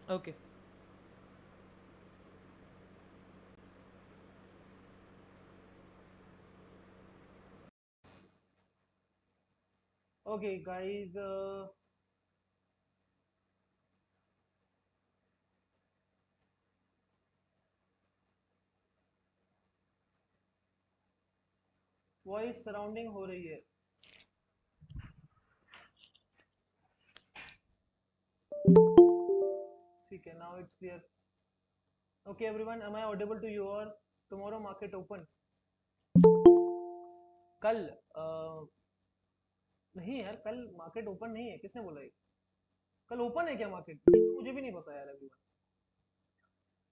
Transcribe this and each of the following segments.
Okay. Okay, guys. Voice surrounding हो रही है. ठीक है. Now it's clear. Okay, everyone. Am I audible to you all? Tomorrow market open. कल नहीं यार, कल मार्केट ओपन नहीं है. किसने बोला ये? कल ओपन है क्या मार्केट? मुझे भी नहीं पता यार. Everyone,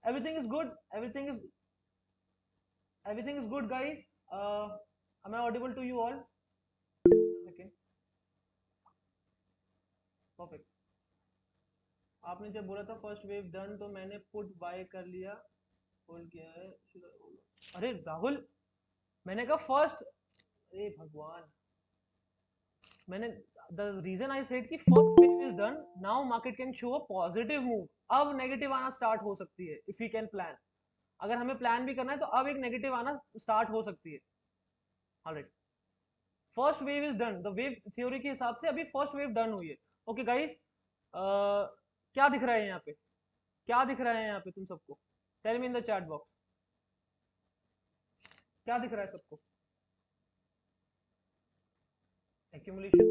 everything is good. Everything is good guys. am I audible to you all? Second. Perfect. आपने जब बोला था फर्स्ट वेव डन, तो मैंने पुट बाय कर लिया. होल्ड किया है. अरे राहुल, मैंने कहा फर्स्ट. अरे भगवान, मैंने द रीजन आई सेड कि first wave is done, now market can show a positive move. अब नेगेटिव आना स्टार्ट हो सकती है इफ यू कैन प्लान. अगर हमें प्लान भी करना है तो अब एक नेगेटिव आना स्टार्ट हो सकती है. Alright. First wave is done. The wave theory के हिसाब से अभी फर्स्ट वेव डन हुई है. ओके गाइस, क्या दिख रहा है यहाँ पे? क्या दिख रहा है यहाँ पे तुम सबको? Tell me in the chat box. क्या दिख रहा है सबको? एक्यूमुलेशन.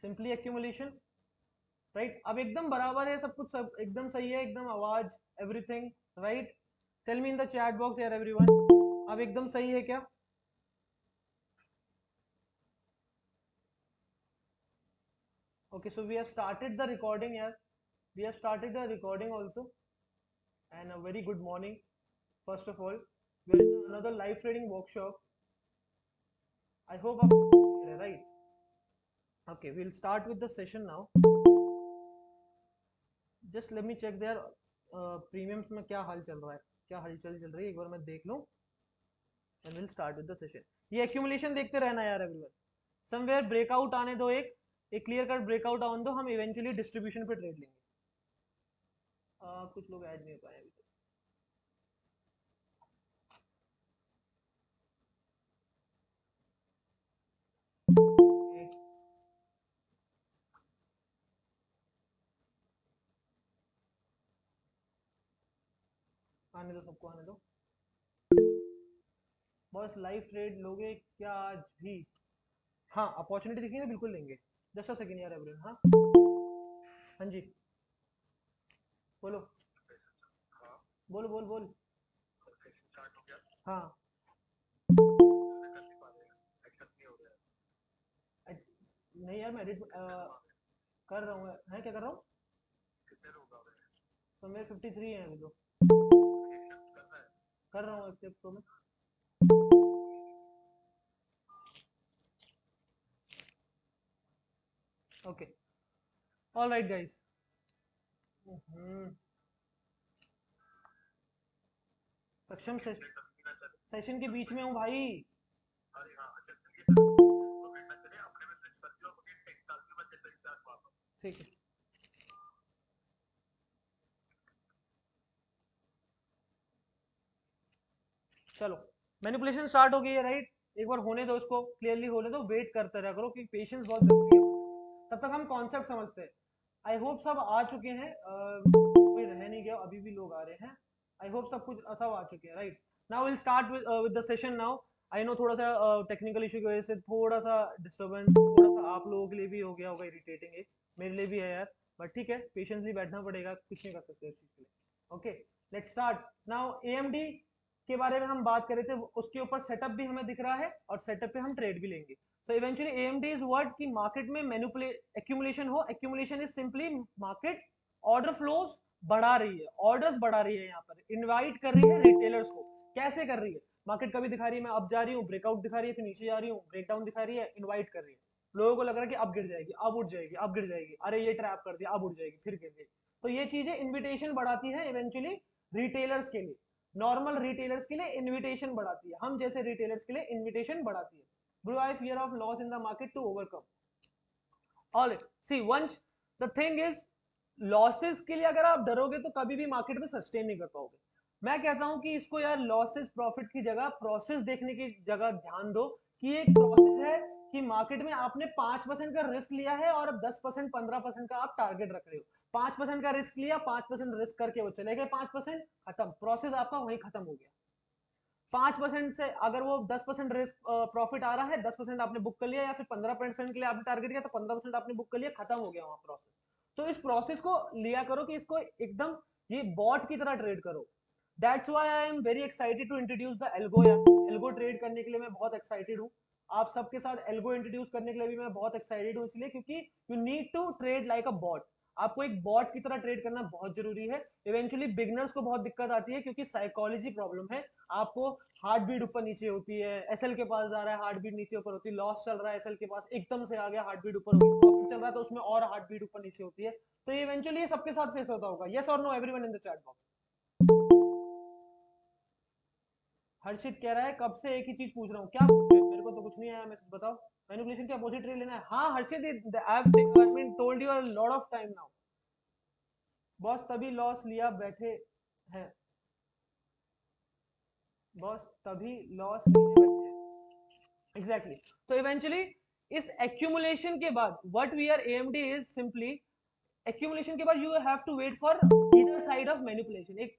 Simply accumulation. राइट. अब एकदम बराबर है सब कुछ. सब एकदम सही है. एकदम आवाज, everything. Right. Tell me in the chat box यार एवरीवन. अब एकदम सही है क्या? Okay, so we have started the recording here. We have started the recording also. And a very good morning. First of all, there is another live trading workshop. I hope आप right. Okay, we'll start with the session now. Just let me check their premiums में क्या हाल चल रहा है, क्या हलचल चल रही है, एक बार मैं देख लूँ. And we'll start with the session. ये accumulation देखते रहना यार everyone. Somewhere breakout आने दो. एक clear cut breakout आने दो. हम eventually distribution पे trade लेंगे. कुछ लोग ऐड नहीं हो पाए अभी तक. Okay. आने दो, सबको आने दो. बस लाइव ट्रेड लोगे क्या आज भी? हाँ, अपॉर्चुनिटी दिखेंगे तो बिल्कुल लेंगे. जस्ट अ सेकंड यार एवरीवन. हाँ हाँ जी, बोलो. बोल बोल बोल. हाँ. नहीं यार, मैं एडिट कर रहा हूँ. है क्या कर रहा हूँ? तो मेरे 53 हैं अभी तो. कर रहा हूँ एक्सेप्ट तो मैं. ओके. All right guys. सक्षम सेशन के बीच में हूँ भाई. ठीक है. चलो, मैनिपुलेशन स्टार्ट हो गई है. राइट. एक बार होने दो उसको, क्लियरली होने दो. वेट करते रहा करो कि पेशेंस बहुत जरूरी है. तब तक हम कॉन्सेप्ट समझते हैं. आई होप सब आ चुके हैं. कोई रह नहीं गया, अभी भी लोग आ रहे हैं. आई होप सब कुछ सब आ चुके हैं. Right. Now will start with the session now. I know थोड़ा सा टेक्निकल इशू की वजह से थोड़ा सा डिस्टर्बेंस, थोड़ा सा आप लोगों के लिए भी हो गया होगा इरिटेटिंग. एक मेरे लिए भी है यार. बट ठीक है, पेशेंसली बैठना पड़ेगा. कुछ नहीं कर सकते इस चीज के लिए. Okay, let's start now. AMD के बारे में हम बात कर रहे थे. उसके ऊपर सेटअप भी हमें दिख रहा है और सेटअप पे हम ट्रेड भी लेंगे. तो इवेंचुअली एएमडी इज व्हाट की मार्केट में मैनिपुलेट एक्यूमुलेशन हो. Accumulation is simply market order flows बढ़ा रही है, ऑर्डर्स बढ़ा रही है. यहाँ पर इनवाइट कर रही है रिटेलर्स को. कैसे कर रही है? मार्केट कभी दिखा रही है मैं अब जा रही हूँ, ब्रेकआउट दिखा रही है, फिर नीचे जा रही हूँ, ब्रेकडाउन दिखा रही है, इनवाइट कर रही है. लोगों को लग रहा है कि अब गिर जाएगी, अब उठ जाएगी, अब गिर जाएगी, अरे ये ट्रैप कर दिया, अब उठ जाएगी, फिर गिर गई. तो ये चीजें इन्विटेशन बढ़ाती है इवेंचुअली रिटेलर्स के लिए. नॉर्मल रिटेलर्स के लिए इन्विटेशन बढ़ाती है. हम जैसे रिटेलर्स के लिए इन्विटेशन बढ़ाती है. Bro, I fear of loss in the market to overcome. All right. See, once the thing is, losses के लिए अगर आप डरोगे तो कभी भी मार्केट में सस्टेन नहीं कर पाओगे। मैं कहता हूं कि इसको यार लॉसेस प्रॉफिट की जगह प्रोसेस देखने की जगह ध्यान दो कि एक प्रोसेस है कि मार्केट में आपने 5% का रिस्क लिया है और अब 10% 15% का आप टारगेट रख रहे हो। 5% का रिस्क लिया, 5% रिस्क करके वो चले गए, 5% खत्म, प्रोसेस आपका वहीं खत्म हो गया। 5% से अगर वो 10% रिस्क प्रॉफिट आ रहा है, 10% आपने बुक कर लिया, या फिर 15% के लिए आपने टारगेट किया तो 15% आपने बुक कर लिया, खत्म हो गया वहां प्रोसेस। तो इस प्रोसेस को लिया करो कि इसको एकदम ये बॉट की तरह ट्रेड करो। That's why I am very excited to introduce the algo. Algo trade करने के लिए मैं बहुत एक्साइटेड हूँ। आप सबके साथ एल्गो इंट्रोड्यूस करने के लिए भी मैं बहुत एक्साइटेड हूँ, इसलिए क्योंकि you need to trade like a bot. आपको एक बॉट की तरह ट्रेड करना बहुत जरूरी है। इवेंचुअली बिगनर्स को बहुत दिक्कत आती है क्योंकि साइकोलॉजी प्रॉब्लम है। आपको हार्ट बीट ऊपर नीचे होती है, एसएल के पास जा रहा है हार्ट बीट नीचे ऊपर होती है, लॉस चल रहा है एसएल के पास एकदम से आ गया हार्ट बीट ऊपर होगी, प्रॉफिट चल रहा है तो उसमें और हार्ट बीट ऊपर नीचे होती है। तो इवेंचुअली ये सबके साथ फेस होता होगा। यस और no everyone in the chat box. Harshit कह रहा है कब से एक ही चीज पूछ रहा हूँ, क्या पूछ रहे हो? मेरे को तो कुछ नहीं आया, मैसेज बताओ। मैनिपुलेशन क्या अपोजिट ट्रेड लेना है? हाँ Harshit, I mean told you a lot of time now. Boss तभी लॉस लिया बैठे हैं, बॉस तभी लॉस लिए बैठे हैं। एग्जैक्टली। तो इवेंचुअली इस एक्यूमुलेशन के बाद what we are AMD is simply accumulation के बाद you have to wait for either side of manipulation. एक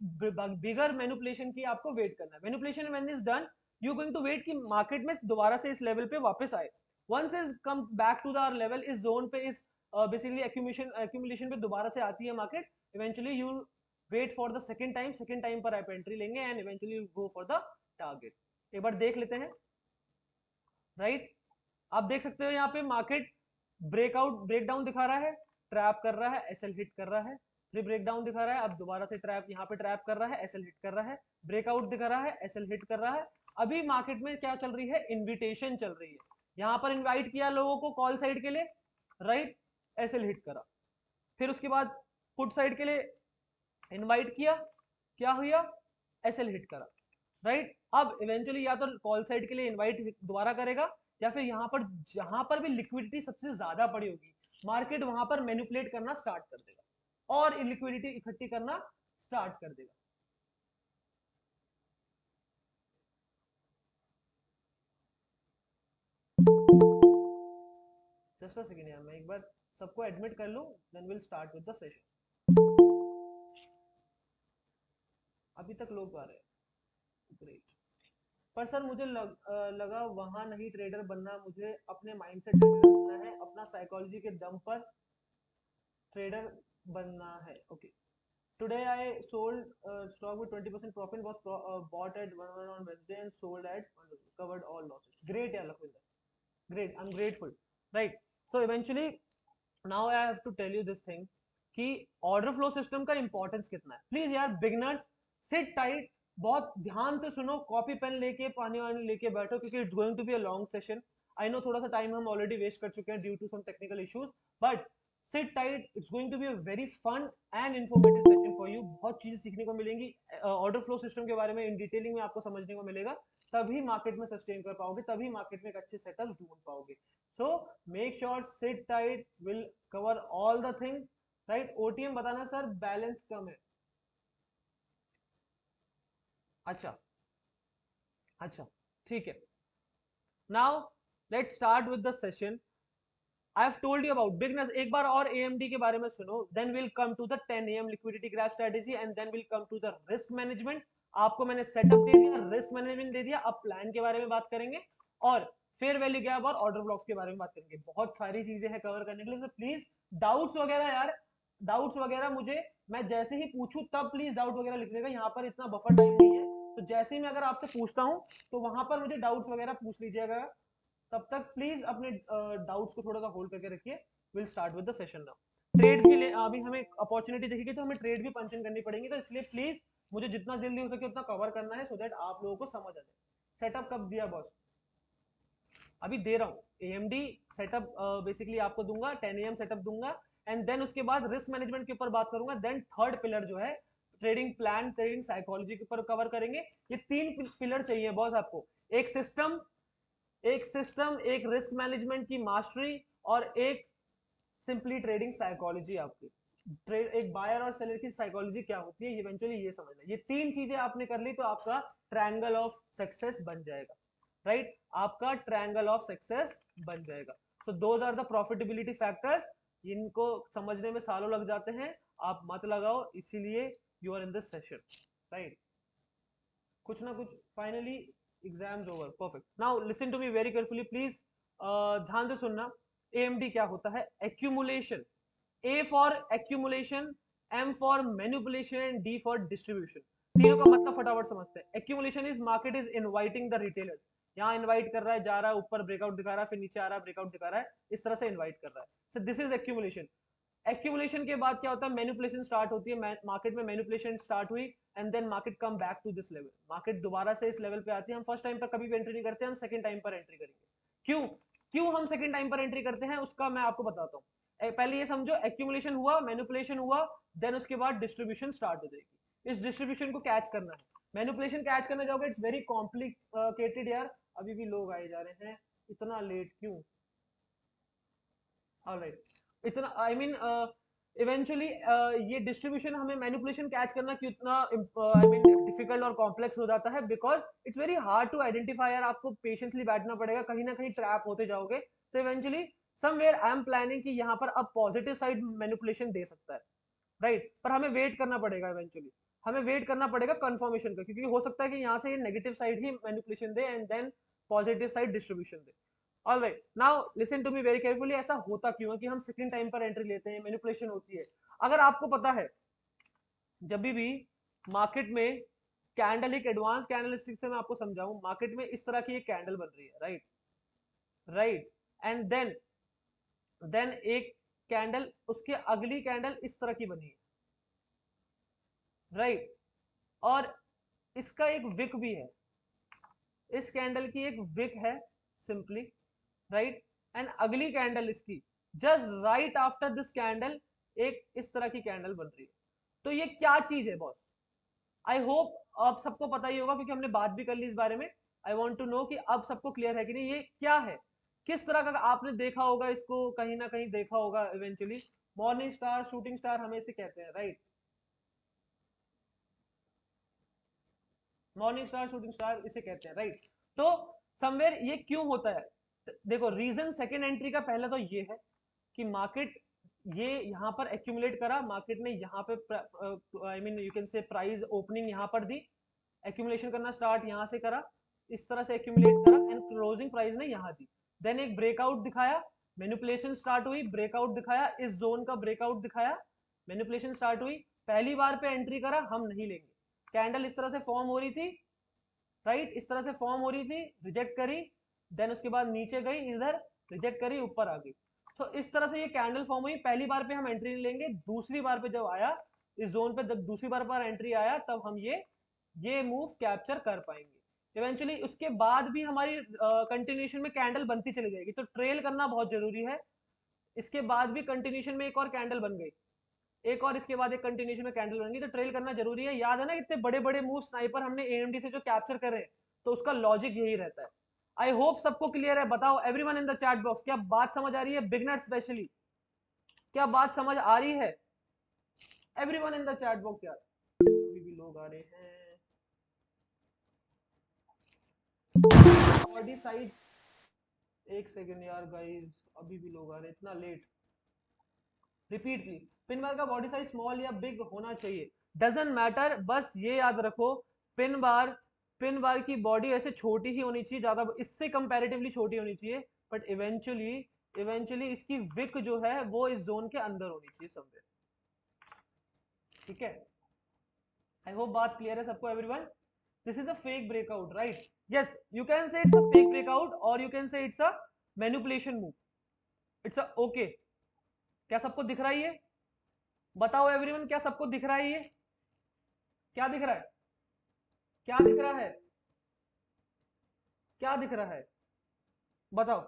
बिगर मैनिपुलेशन की आपको वेट करना है। Manipulation when is done you going to wait कि मार्केट में दोबारा से इस लेवल पे वापस आए। Once is come back to the our level, इस जोन पे इस बेसिकली एक्यूमुलेशन पे दोबारा से आती है market, eventually you wait for the second time पर आप एंट्री लेंगे and eventually go for the target. एक बार देख लेते हैं। राइट, आप देख सकते हो यहाँ पे मार्केट ब्रेकआउट ब्रेकडाउन दिखा रहा है, ट्रैप कर रहा है, एसएल हिट कर रहा है, फिर ब्रेकडाउन दिखा रहा है, अब दोबारा से ट्रैप यहाँ पे ट्रैप कर रहा है, एसएल हिट कर रहा है, ब्रेकआउट दिखा रहा है, एसएल हिट कर रहा है। अभी मार्केट में क्या चल रही है? इन्विटेशन चल रही है। यहाँ पर इन्वाइट किया लोगों को कॉल साइड के लिए, राइट, एसएल हिट करा। फिर उसके बाद पुट साइड के लिए इन्वाइट किया, क्या हुआ? एसएल हिट करा, राइट। अब इवेंचुअली या तो कॉल साइड के लिए इनवाइट दोबारा करेगा, या फिर यहाँ पर जहां पर भी लिक्विडिटी सबसे ज्यादा पड़ी होगी मार्केट वहां पर मैनिपुलेट करना स्टार्ट कर देगा और लिक्विडिटी इकट्ठी करना स्टार्ट कर देगा। जस्ट अ सेकंड यार, मैं एक बार सबको एडमिट कर लूं, then will start with the session. अभी तक लोग आ रहे हैं, ग्रेट। पर सर मुझे लगा वहां नहीं ट्रेडर बनना, मुझे अपने माइंडसेट ट्रेडर बनना है, अपना साइकोलॉजी के दम पर ट्रेडर बनना है। Okay. Today I sold stock with 20% profit, was bought at 1 on Wednesday and sold at covered all losses. Great, yeah, Lakwinder. Great, I'm grateful. Right. So eventually now I have to tell you this thing कि order flow system का importance कितना है। Please यार beginners seat tight, बहुत ध्यान से सुनो, copy pen लेके पानी वानी लेके बैठो क्योंकि it's going to be a long session. I know थोड़ा सा टाइम हम ऑलरेडी वेस्ट कर चुके हैं due to some technical issues, but sit tight, it's going to be a very fun and informative session for you. बहुत चीजें सीखने को मिलेंगी ऑर्डर फ्लो सिस्टम के बारे में, इन डिटेलिंग में आपको समझने को मिलेगा, तभी मार्केट में सस्टेन कर पाओगे, तभी मार्केट में एक अच्छे सेटअप ढूंढ पाओगे। So make sure sit tight, will cover all the things. Right, OTM बताना सर बैलेंस कम है। अच्छा, अच्छा, ठीक है। Now let's start with the session. I have told you about beginners, एक बार और एएमडी के बारे में सुनो, then will come to the 10 AM liquidity grab strategy and then will come to the risk management. आपको मैंने सेटअप दे दिया, रिस्क मैनेजमेंट दे दिया, अब प्लान के बारे में बात करेंगे और फेयर वैल्यू गैप और ऑर्डर ब्लॉक्स के बारे में बात करेंगे। बहुत सारी चीजें हैं कवर करने के लिए, तो प्लीज डाउट्स वगैरह यार, डाउट्स वगैरह मुझे, मैं जैसे ही पूछूं तब प्लीज डाउट वगैरह लिख लेगा, यहाँ पर इतना बफर टाइम नहीं है। तो जैसे ही मैं अगर आपसे पूछता हूँ तो वहां पर मुझे डाउट्स वगैरह पूछ लीजिएगा। तब तक प्लीज अपने डाउट्स को थोड़ा सा होल्ड करके रखिए। Will start with the session now. Trade भी ले, अभी हमें अपॉर्चुनिटी दिखेगी तो हमें ट्रेड भी पंच इन करनी पड़ेगी, तो इसलिए प्लीज मुझे जितना जल्दी हो सके उतना कवर करना है, सो दैट आप लोगों को समझ आ जाए। सेटअप कब दिया बॉस? अभी दे रहा हूँ एएमडी सेटअप, बेसिकली आपको दूंगा 10 AM सेटअप दूंगा, एंड देन उसके बाद रिस्क मैनेजमेंट के ऊपर बात करूंगा, देन थर्ड पिलर जो है ट्रेडिंग प्लान, ट्रेडिंग साइकोलॉजी के ऊपर कवर करेंगे। ये तीन पिलर चाहिए बॉस आपको, एक सिस्टम, एक रिस्क मैनेजमेंट की मास्टरी और एक सिंपली ट्रेडिंग साइकोलॉजी आपकी। ट्रेड, एक बायर और सेलर की साइकोलॉजी क्या होती है, इवेंचुअली ये समझना। ये तीन चीजें आपने कर ली तो आपका ट्रायंगल ऑफ सक्सेस बन जाएगा, राइट आपका ट्रायंगल ऑफ सक्सेस बन जाएगा। तो those are the profitability factors, इनको समझने में सालों लग जाते हैं, आप मत लगाओ, इसीलिए you are in this session, right. कुछ ना कुछ finally exams over, perfect. Now listen to me very carefully please, ध्यान से सुनना। एएमडी क्या होता है? Accumulation. A for accumulation, M for manipulation and D for distribution. तीनों का मतलब फटाफट समझते हैं। Accumulation is market is inviting the retailer, यहाँ इनवाइट कर रहा है, जा रहा है ऊपर ब्रेकआउट दिखा रहा है, फिर नीचे आ रहा है ब्रेकआउट दिखा रहा है, इस तरह से इनवाइट कर रहा है। So this is accumulation. Accumulation के बाद क्या होता है? मैनिपुलेशन स्टार्ट होती है, मार्केट में मैनिपुलेशन स्टार्ट हुई and then market come back to this level, market दोबारा से इस लेवल पे आती है। हम फर्स्ट टाइम पर कभी भी एंट्री नहीं करते, हम सेकंड टाइम पर एंट्री करेंगे। क्यों क्यों हम सेकंड टाइम पर एंट्री करते हैं, उसका मैं आपको बताता हूँ। पहले ये समझो, एक्यूमुलेशन हुआ, मैनिपुलेशन हुआ, देन उसके बाद डिस्ट्रीब्यूशन स्टार्ट हो जाएगी। इस डिस्ट्रीब्यूशन को कैच करना है। मैनिपुलेशन कैच करना जाओगे, इट्स वेरी कॉम्प्लिकेटेड यार। अभी भी लोग आए जा रहे हैं, इतना लेट क्यों? ऑलराइट, इतना आई मीन इवेंचुअली ये डिस्ट्रीब्यूशन हमें मैनिपुलेशन कैच करना कितना आई मीन डिफिकल्ट और कॉम्प्लेक्स हो जाता है, because it's very hard to identify यार। आपको पेशेंसली बैठना पड़ेगा, कहीं ना कहीं ट्रैप होते जाओगे। तो eventually somewhere I am planning कि यहाँ पर अब पॉजिटिव साइड मैनिपुलेशन दे सकता है, राइट पर हमें वेट करना पड़ेगा। इवेंचुअली हमें वेट करना पड़ेगा कंफर्मेशन का, क्योंकि हो सकता है कि यहाँ से ये नेगेटिव साइड ही मैनिपुलेशन दे and then positive side distribution दे। Alright, now listen to me very carefully. ऐसा होता क्यों है कि हम सेकंड टाइम पर एंट्री लेते हैं, मैनिपुलेशन होती है? अगर आपको पता है, जब भी मार्केट में कैंडल, एक एडवांस कैंडलस्टिक से मैं आपको समझाऊं, मार्केट में इस तरह की एक कैंडल बन रही है, राइट राइट एंड देन एक कैंडल, उसके अगली कैंडल इस तरह की बनी है, राइट और इसका एक विक भी है, इस कैंडल की एक विक है सिंपली, राइट एंड अगली कैंडल इसकी just right after this candle एक इस तरह की कैंडल बन रही है। तो ये क्या चीज है बॉस? आई होप आप सबको पता ही होगा, क्योंकि हमने बात भी कर ली इस बारे में। आई वांट टू नो कि अब सबको क्लियर है कि नहीं, ये क्या है, किस तरह का? आपने देखा होगा इसको, कहीं ना कहीं देखा होगा eventually. Morning star, shooting star हमें इसे कहते हैं, right morning star, shooting star इसे कहते हैं, राइट। तो समवेयर ये क्यों होता है? देखो रीजन सेकेंड एंट्री का पहला तो ये है कि मार्केट ये यहाँ पर एक्यूमुलेट करा, मार्केट ने यहाँ पे आई मीन यू कैन से प्राइस ओपनिंग यहाँ पर दी, एक्यूमुलेशन करना स्टार्ट यहाँ से करा, इस तरह से एक्यूमुलेट करा एंड क्लोजिंग प्राइस ने यहाँ दी। देन एक ब्रेकआउट दिखाया, मैनिपुलेशन स्टार्ट हुई, ब्रेकआउट दिखाया, इस जोन का ब्रेकआउट दिखाया, मैनिपुलेशन स्टार्ट हुई, पहली बार पे एंट्री करा, हम नहीं लेंगे। कैंडल इस तरह से फॉर्म हो रही थी, राइट इस तरह से फॉर्म हो रही थी, रिजेक्ट करी, देन उसके बाद नीचे गई, इधर रिजेक्ट करी, ऊपर आ गई। तो इस तरह से ये कैंडल फॉर्म हुई, पहली बार पे हम एंट्री नहीं लेंगे, दूसरी बार पे जब आया इस जोन पे, जब दूसरी बार पर एंट्री आया तब हम ये मूव कैप्चर कर पाएंगे। इवेंचुअली उसके बाद भी हमारी कंटिन्यूशन में कैंडल बनती चली जाएगी, तो ट्रेल करना बहुत जरूरी है। इसके बाद भी कंटिन्यूशन में एक और कैंडल बन गई, एक और इसके बाद एक कंटिन्यूशन में कैंडल बनेगी, तो ट्रेल करना जरूरी है। याद है ना इतने बड़े बड़े मूव स्नाइपर हमने एएमडी से जो कैप्चर करे, तो उसका लॉजिक यही रहता है। आई होप सबको क्लियर है। बताओ everyone in the chat box, क्या बात समझ आ रही है? बिगनर स्पेशली क्या बात समझ आ रही है? Everyone in the chat box यार, अभी भी लोग आ रहे हैं। बॉडी साइज, एक सेकेंड यार गाइस, अभी भी लोग आ रहे हैं, इतना late. Repeat please. Pin bar का बॉडी साइज स्मॉल या बिग होना चाहिए, डजंट मैटर, बस ये याद रखो। पिन बार पिन बार की बॉडी ऐसे छोटी ही होनी चाहिए, ज्यादा इससे कंपैरेटिवली छोटी होनी चाहिए, बट इवेंचुअली इसकी विक जो है वो इस जोन के अंदर होनी चाहिए समवेयर, ठीक है। आई होप बात क्लियर है सबको everyone. This is a fake breakout, right? Yes, you can say it's a fake breakout और you can say it's a manipulation move, it's a okay. क्या सबको दिख रहा है ये? बताओ एवरीवन, क्या सबको दिख रहा है ये? क्या दिख रहा है? क्या दिख रहा है? क्या दिख रहा है? बताओ,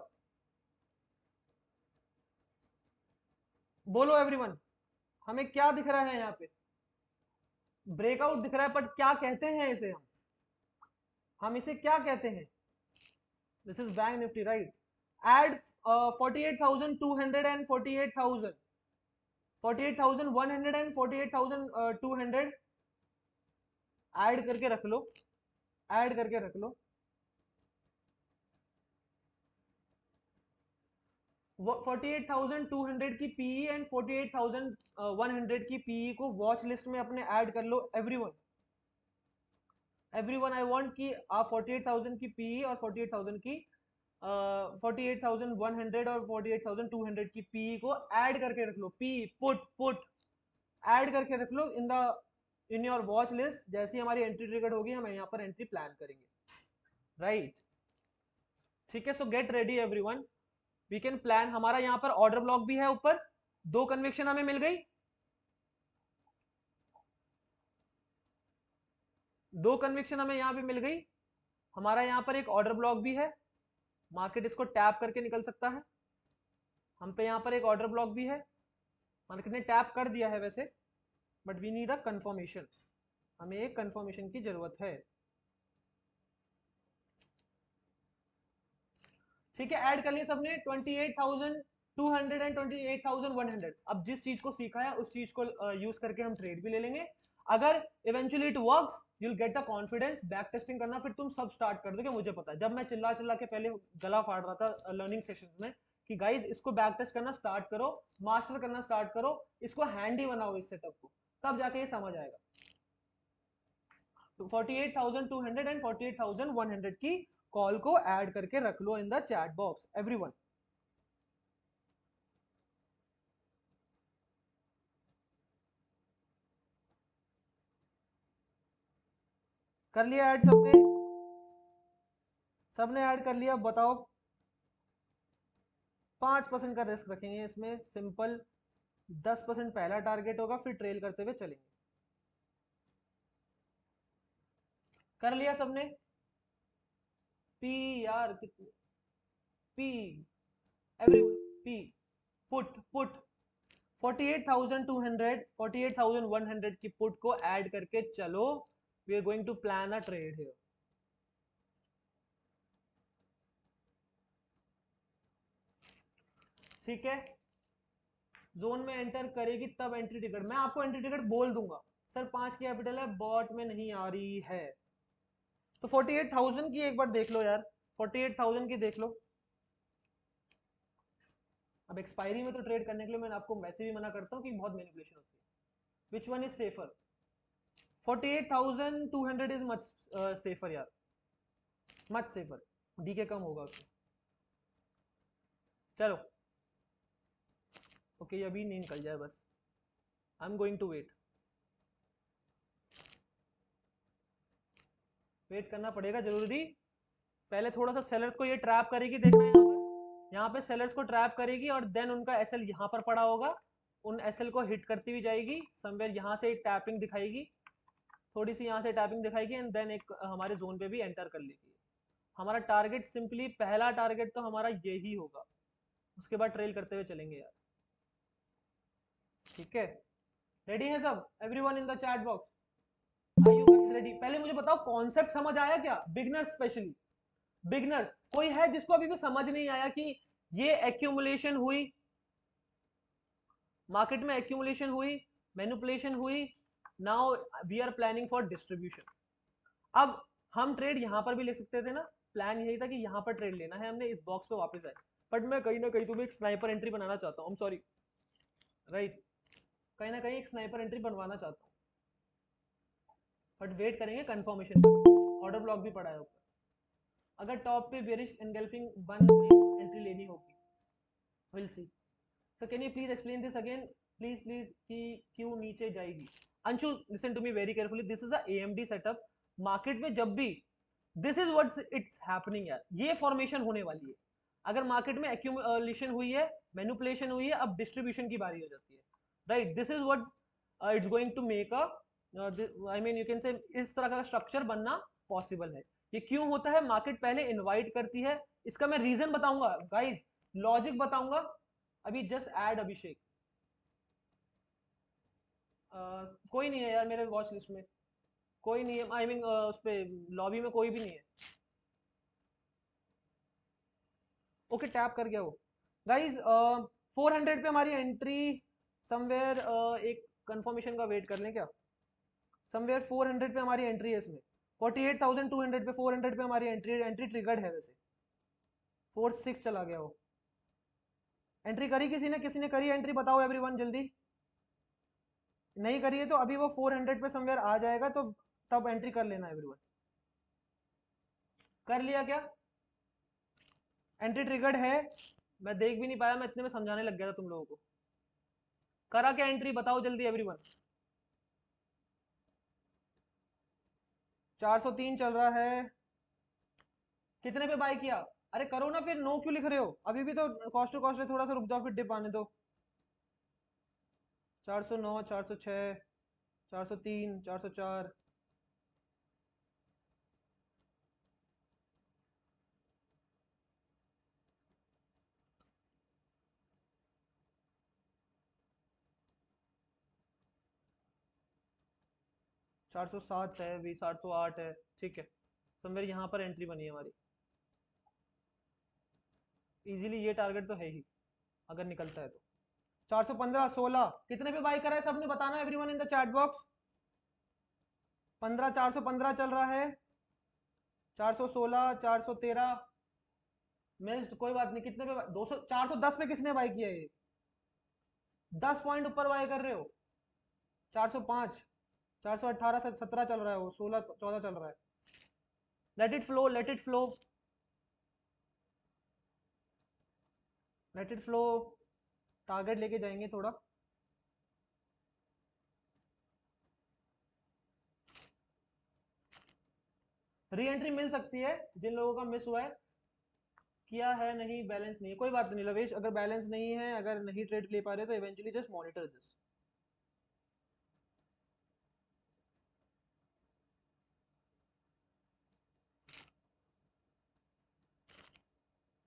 बोलो एवरीवन, हमें क्या दिख रहा है यहाँ पे? ब्रेकआउट दिख रहा है, बट क्या कहते हैं इसे? हम इसे क्या कहते हैं? This is Bank Nifty, right? Add 48,200 and 48,000, 48,100 and 48,200 add करके रख लो, ऐड करके रख लो। 48,200 की पीई एंड 48,100 की पीई को वॉच लिस्ट में अपने ऐड कर लो। एवरीवन, एवरीवन आई वांट कि आप 48,000 की पीई और 48,000 की 48,100 और 48,200 की पीई को ऐड करके रख लो। पी पुट पुट ऐड करके रख लो इन योर वॉच लिस्ट। जैसी हमारी एंट्री ट्रिगर होगी हम यहाँ पर एंट्री प्लान करेंगे, राइट? ठीक है, so get ready everyone, we can plan. हमारा यहाँ पर ऑर्डर ब्लॉक भी है ऊपर, 2 कन्विक्शन हमें मिल गई, 2 कन्विक्शन हमें यहाँ पे मिल गई। हमारा यहाँ पर एक ऑर्डर ब्लॉक भी है, मार्केट इसको टैप करके निकल सकता है। हम पे यहाँ पर एक ऑर्डर ब्लॉक भी है, मार्केट ने टैप कर दिया है वैसे, but we need a confirmation, हमें एक कंफर्मेशन की जरूरत है। ठीक है, ऐड कर लिया सबने 28,200 एंड 28,100। अब जिस चीज को सीखा है उस चीज को यूज करके हम ट्रेड भी ले लेंगे। अगर eventually it works, you will get the confidence. Back testing करना फिर तुम सब स्टार्ट कर दोगे। मुझे पता है, जब मैं चिल्ला चिल्ला के पहले गला फाड़ रहा था लर्निंग सेशंस में कि गाइज इसको बैक टेस्ट करना स्टार्ट करो, मास्टर करना स्टार्ट करो, इसको हैंडी बनाओ इस सेटअप को, तब जाके ये समझ आएगा। तो 48,200 एंड 48,100 की कॉल को ऐड करके रख लो in the chat box everyone. कर लिया ऐड सबने? सबने ऐड कर लिया? बताओ। 5% का रिस्क रखेंगे इसमें, सिंपल। 10% पहला टारगेट होगा, फिर ट्रेल करते हुए चलेंगे। कर लिया सबने? पी यार कितने P, everyone P, put put 48,200 48,100 की पुट को ऐड करके चलो। We are going to plan a trade here. ठीक है, जोन में एंटर करेगी तब एंट्री टिकट, मैं आपको एंट्री टिकट बोल दूंगा। सर 5 कैपिटल है, बॉट में नहीं आ रही है। तो 48,000 की एक बार देख लो यार, 48,000 की देख लो। अब एक्सपायरी में तो ट्रेड करने के लिए मैं आपको वैसे भी मना करता हूँ कि बहुत मैनिपुलेशन होती है। Which one is safer? 48,200 is much safer यार, मच सेफर। डीके कम होगा उसमें। चलो ओके, अभी नहीं निकल जाए बस। I am going to wait, wait करना पड़ेगा जरूरी। पहले थोड़ा सा सेलर्स को ये ट्रैप करेगी, देखना यहाँ पे सेलर्स को ट्रैप करेगी और देन उनका एसएल यहाँ पर पड़ा होगा, उन एसएल को हिट करती हुई जाएगी। समवेयर यहाँ से एक टैपिंग दिखाएगी, थोड़ी सी यहाँ से टैपिंग दिखाएगी एंड देन एक हमारे जोन पे भी एंटर कर लेगी। हमारा टारगेट सिंपली, पहला टारगेट तो हमारा यही होगा, उसके बाद ट्रेल करते हुए चलेंगे यार। ठीक है, रेडी है सब? Everyone in the chat box, are you guys ready? पहले मुझे बताओ कॉन्सेप्ट समझ आया क्या? बिगनर्स स्पेशली, बिगनर्स कोई है जिसको अभी भी समझ नहीं आया कि ये एक्यूमुलेशन हुई, मार्केट में एक्यूमुलेशन हुई, मैनिपुलेशन हुई, now we are planning for distribution. अब हम ट्रेड यहां पर भी ले सकते थे ना, प्लान यही था कि यहां पर ट्रेड लेना है हमने, इस बॉक्स पे वापस आए, बट मैं कहीं ना कहीं तुम्हें एक स्नाइपर एंट्री बनाना चाहता हूँ, सॉरी राइट, कहीं ना कहीं एक स्नाइपर एंट्री बनवाना चाहता हूँ, बट वेट करेंगे कंफर्मेशन का। ऑर्डर ब्लॉक भी पड़ा है ऊपर, अगर टॉप पे बेरिश एनगल्फिंग बन गई एंट्री लेनी होगी, will see. So can you please explain this again, please please, कि क्यों नीचे जाएगी? Anshu listen to me very carefully, this is a AMD setup. Market में जब भी this is what's it's happening यार, ये फॉर्मेशन होने वाली है। अगर मार्केट में एक्यूमुलेशन हुई है, मैनिपुलेशन हुई है, अब डिस्ट्रीब्यूशन की बारी हो जाती है, right? This is what it's going to make a, I mean you can say इस तरह का स्ट्रक्चर बनना पॉसिबल है। ये क्यों होता है? मार्केट पहले इनवाइट करती है, इसका मैं रीजन बताऊंगा गाइस, लॉजिक बताऊंगा। अभी जस्ट ऐड अभिषेक, कोई नहीं है यार मेरे वॉच लिस्ट में, कोई नहीं है, आई मीन उस पे लॉबी में कोई भी नहीं है। ओके, टैप कर गया वो। गाइज 400 पे हमारी एंट्री समवेयर एक कंफर्मेशन का वेट कर लें क्या? समवेयर 400 पे हमारी एंट्री है इसमें, 48,200 पे 400 पे हमारी एंट्री ट्रिगर्ड है वैसे। 46 चला गया वो। एंट्री करी किसी ने करी एंट्री? बताओ एवरीवन जल्दी। नहीं करी है तो अभी वो 400 पे समवेयर आ जाएगा, तो तब एंट्री कर लेना एवरीवन। कर लिया क्या? एंट्री ट्रिगर्ड है। मैं देख भी नहीं पाया, मैं इतने में समझाने लग गया था तुम लोगों को। करा क्या एंट्री? बताओ जल्दी एवरीवन। 403 चल रहा है। कितने पे बाय किया? अरे करो ना, फिर नो क्यों लिख रहे हो? अभी भी तो कॉस्ट टू कॉस्ट है, थोड़ा सा रुक जाओ, फिर डिप आने दो। 409, 406, 403, 404। 407 है, अभी 408 है। ठीक है, समवेयर यहाँ पर एंट्री बनी है हमारी। इजीली ये टारगेट तो है ही अगर निकलता है तो। 415, 16 कितने पे बाय करा है सबने? बताना everyone in the chat box. 15, 415 चल रहा है। 416, 413 मिस्ड, कोई बात नहीं। कितने पे? 200, 410 पे किसने बाय किया? ये 10 पॉइंट ऊपर बाय कर रहे हो। 405, 418 से 17 चल रहा है, वो 16 14 चल रहा है। Let it flow, let it flow, let it flow. Target लेके जाएंगे थोड़ा। री एंट्री मिल सकती है जिन लोगों का मिस हुआ है। किया है नहीं, बैलेंस नहीं है, कोई बात नहीं लवेश। अगर बैलेंस नहीं है, अगर नहीं ट्रेड ले पा रहे तो eventually just monitor this.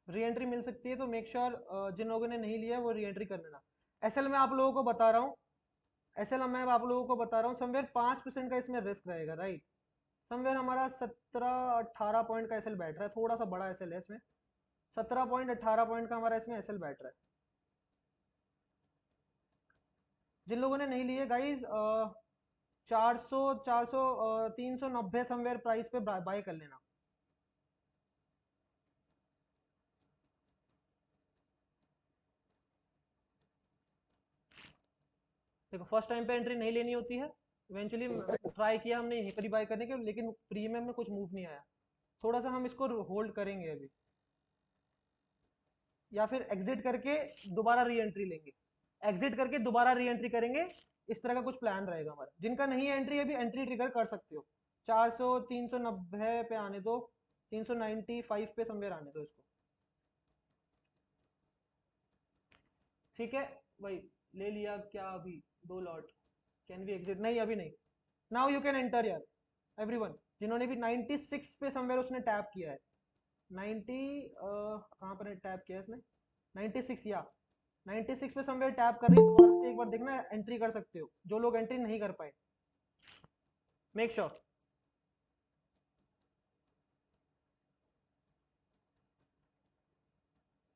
Re entry मिल सकती है तो मेक श्योर जिन लोगों ने नहीं लिया वो री एंट्री कर लेना। एसएल मैं आप लोगों को बता रहा हूँ, एसएल मैं आप लोगों को बता रहा हूँ, समवेयर 5% का इसमें रिस्क रहेगा, राइट। समवेयर हमारा 17-18 पॉइंट का एसएल बैठ रहा है, थोड़ा सा बड़ा एसएल है इसमें। 17 पॉइंट 18 पॉइंट का हमारा इसमें एसएल बैठ रहा है। जिन लोगों ने नहीं लिए गाइज, 400, 400, 390 समवेयर प्राइस पे बाय कर लेना। देखो फर्स्ट टाइम पे एंट्री नहीं लेनी होती है। इवेंचुअली ट्राई किया हमने यहीं पर ही बाय करने के, लेकिन प्रीमियम में कुछ मूव नहीं आया। थोड़ा सा हम इसको होल्ड करेंगे अभी, या फिर एग्जिट करके दोबारा री एंट्री लेंगे। एग्जिट करके दोबारा री एंट्री करेंगे, इस तरह का कुछ प्लान रहेगा हमारा। जिनका नहीं है एंट्री, अभी एंट्री ट्रिगर कर सकते हो। 400, 390 पे आने दो, 395 पे समवेयर आने दो इसको। ठीक है भाई, ले लिया क्या अभी? 2 लॉट। Can be exit? नहीं अभी नहीं। नाउ यू कैन एंटर यार एवरीवन। जिन्होंने भी 96 पे समवेयर उसने टैप किया है, 90 कहाँ पर टैप किया है इसने? 96 या 96 पे समवेयर टैप कर रही है, दोबारा से एक बार देखना, एंट्री कर सकते हो जो लोग एंट्री नहीं कर पाए। मेक श्योर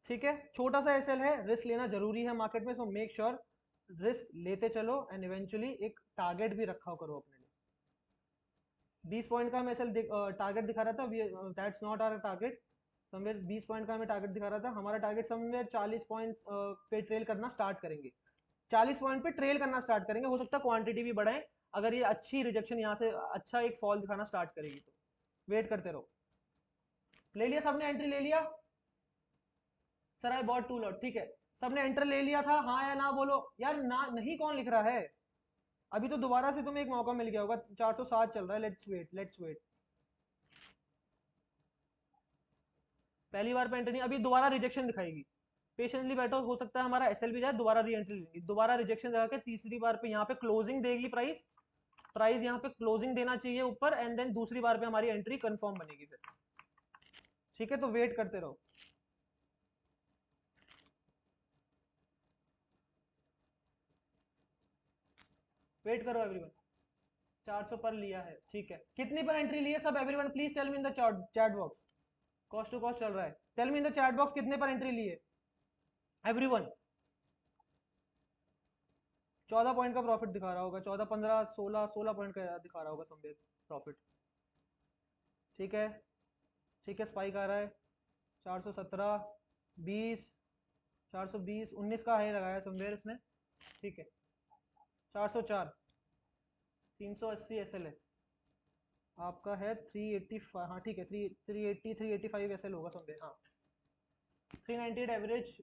ठीक है। छोटा सा एसएल है, रिस्क लेना जरूरी है मार्केट में, सो मेक श्योर रिस्क लेते चलो एंड इवेंचुअली एक टारगेट भी रखा करो अपने लिए। 20 पॉइंट का हम एसएल टारगेट दिखा रहा था, that's not our target. Somewhere 20 point का हमें टारगेट दिखा रहा था, हमारा टारगेट समवेयर 40 पॉइंट पे ट्रेल करना स्टार्ट करेंगे। 40 पॉइंट पे ट्रेल करना स्टार्ट करेंगे, हो सकता है क्वांटिटी भी बढ़ाएं अगर ये अच्छी रिजेक्शन यहाँ से अच्छा एक फॉल दिखाना स्टार्ट करेगी तो। वेट करते रहो। ले लिया सबने? एंट्री ले लिया? सर आई बॉट 2 लॉट, ठीक है। सबने एंटर ले लिया था, हाँ या ना बोलो यार। ना नहीं कौन लिख रहा है? अभी तो दोबारा से तुम्हें एक मौका मिल गया होगा। 407 चल रहा है, लेट्स वेट, लेट्स वेट। पहली बार पे एंटर नहीं, अभी दोबारा रिजेक्शन दिखाएगी। पेशेंटली बैठो, हो सकता है हमारा एसएल भी जाए, दोबारा री एंट्री लेंगे। दोबारा रिजेक्शन दिखा के तीसरी बार पे यहाँ पे क्लोजिंग देगी प्राइस। प्राइस यहाँ पे क्लोजिंग देना चाहिए ऊपर, एंड देन दूसरी बार पे हमारी एंट्री कंफर्म बनेगी फिर। ठीक है, तो वेट करते रहो। वेट करो एवरीवन। 400 पर लिया है, ठीक है। कितनी पर एंट्री ली है सब everyone? Please tell me in the chat box. Cost to cost चल रहा है, tell me in the chat box कितने पर एंट्री ली है एवरीवन। 14 पॉइंट का प्रॉफिट दिखा रहा होगा, 14 15 16 पॉइंट का दिखा रहा होगा समवेयर प्रॉफिट। ठीक है, ठीक है, स्पाइक आ रहा है 417 20 420 19 का हाई लगाया समवेयर इसने। ठीक है, 404 380 एसएल है आपका, है 385। हाँ ठीक है, 380 385 एसएल होगा समवेयर। हाँ 398 एवरेज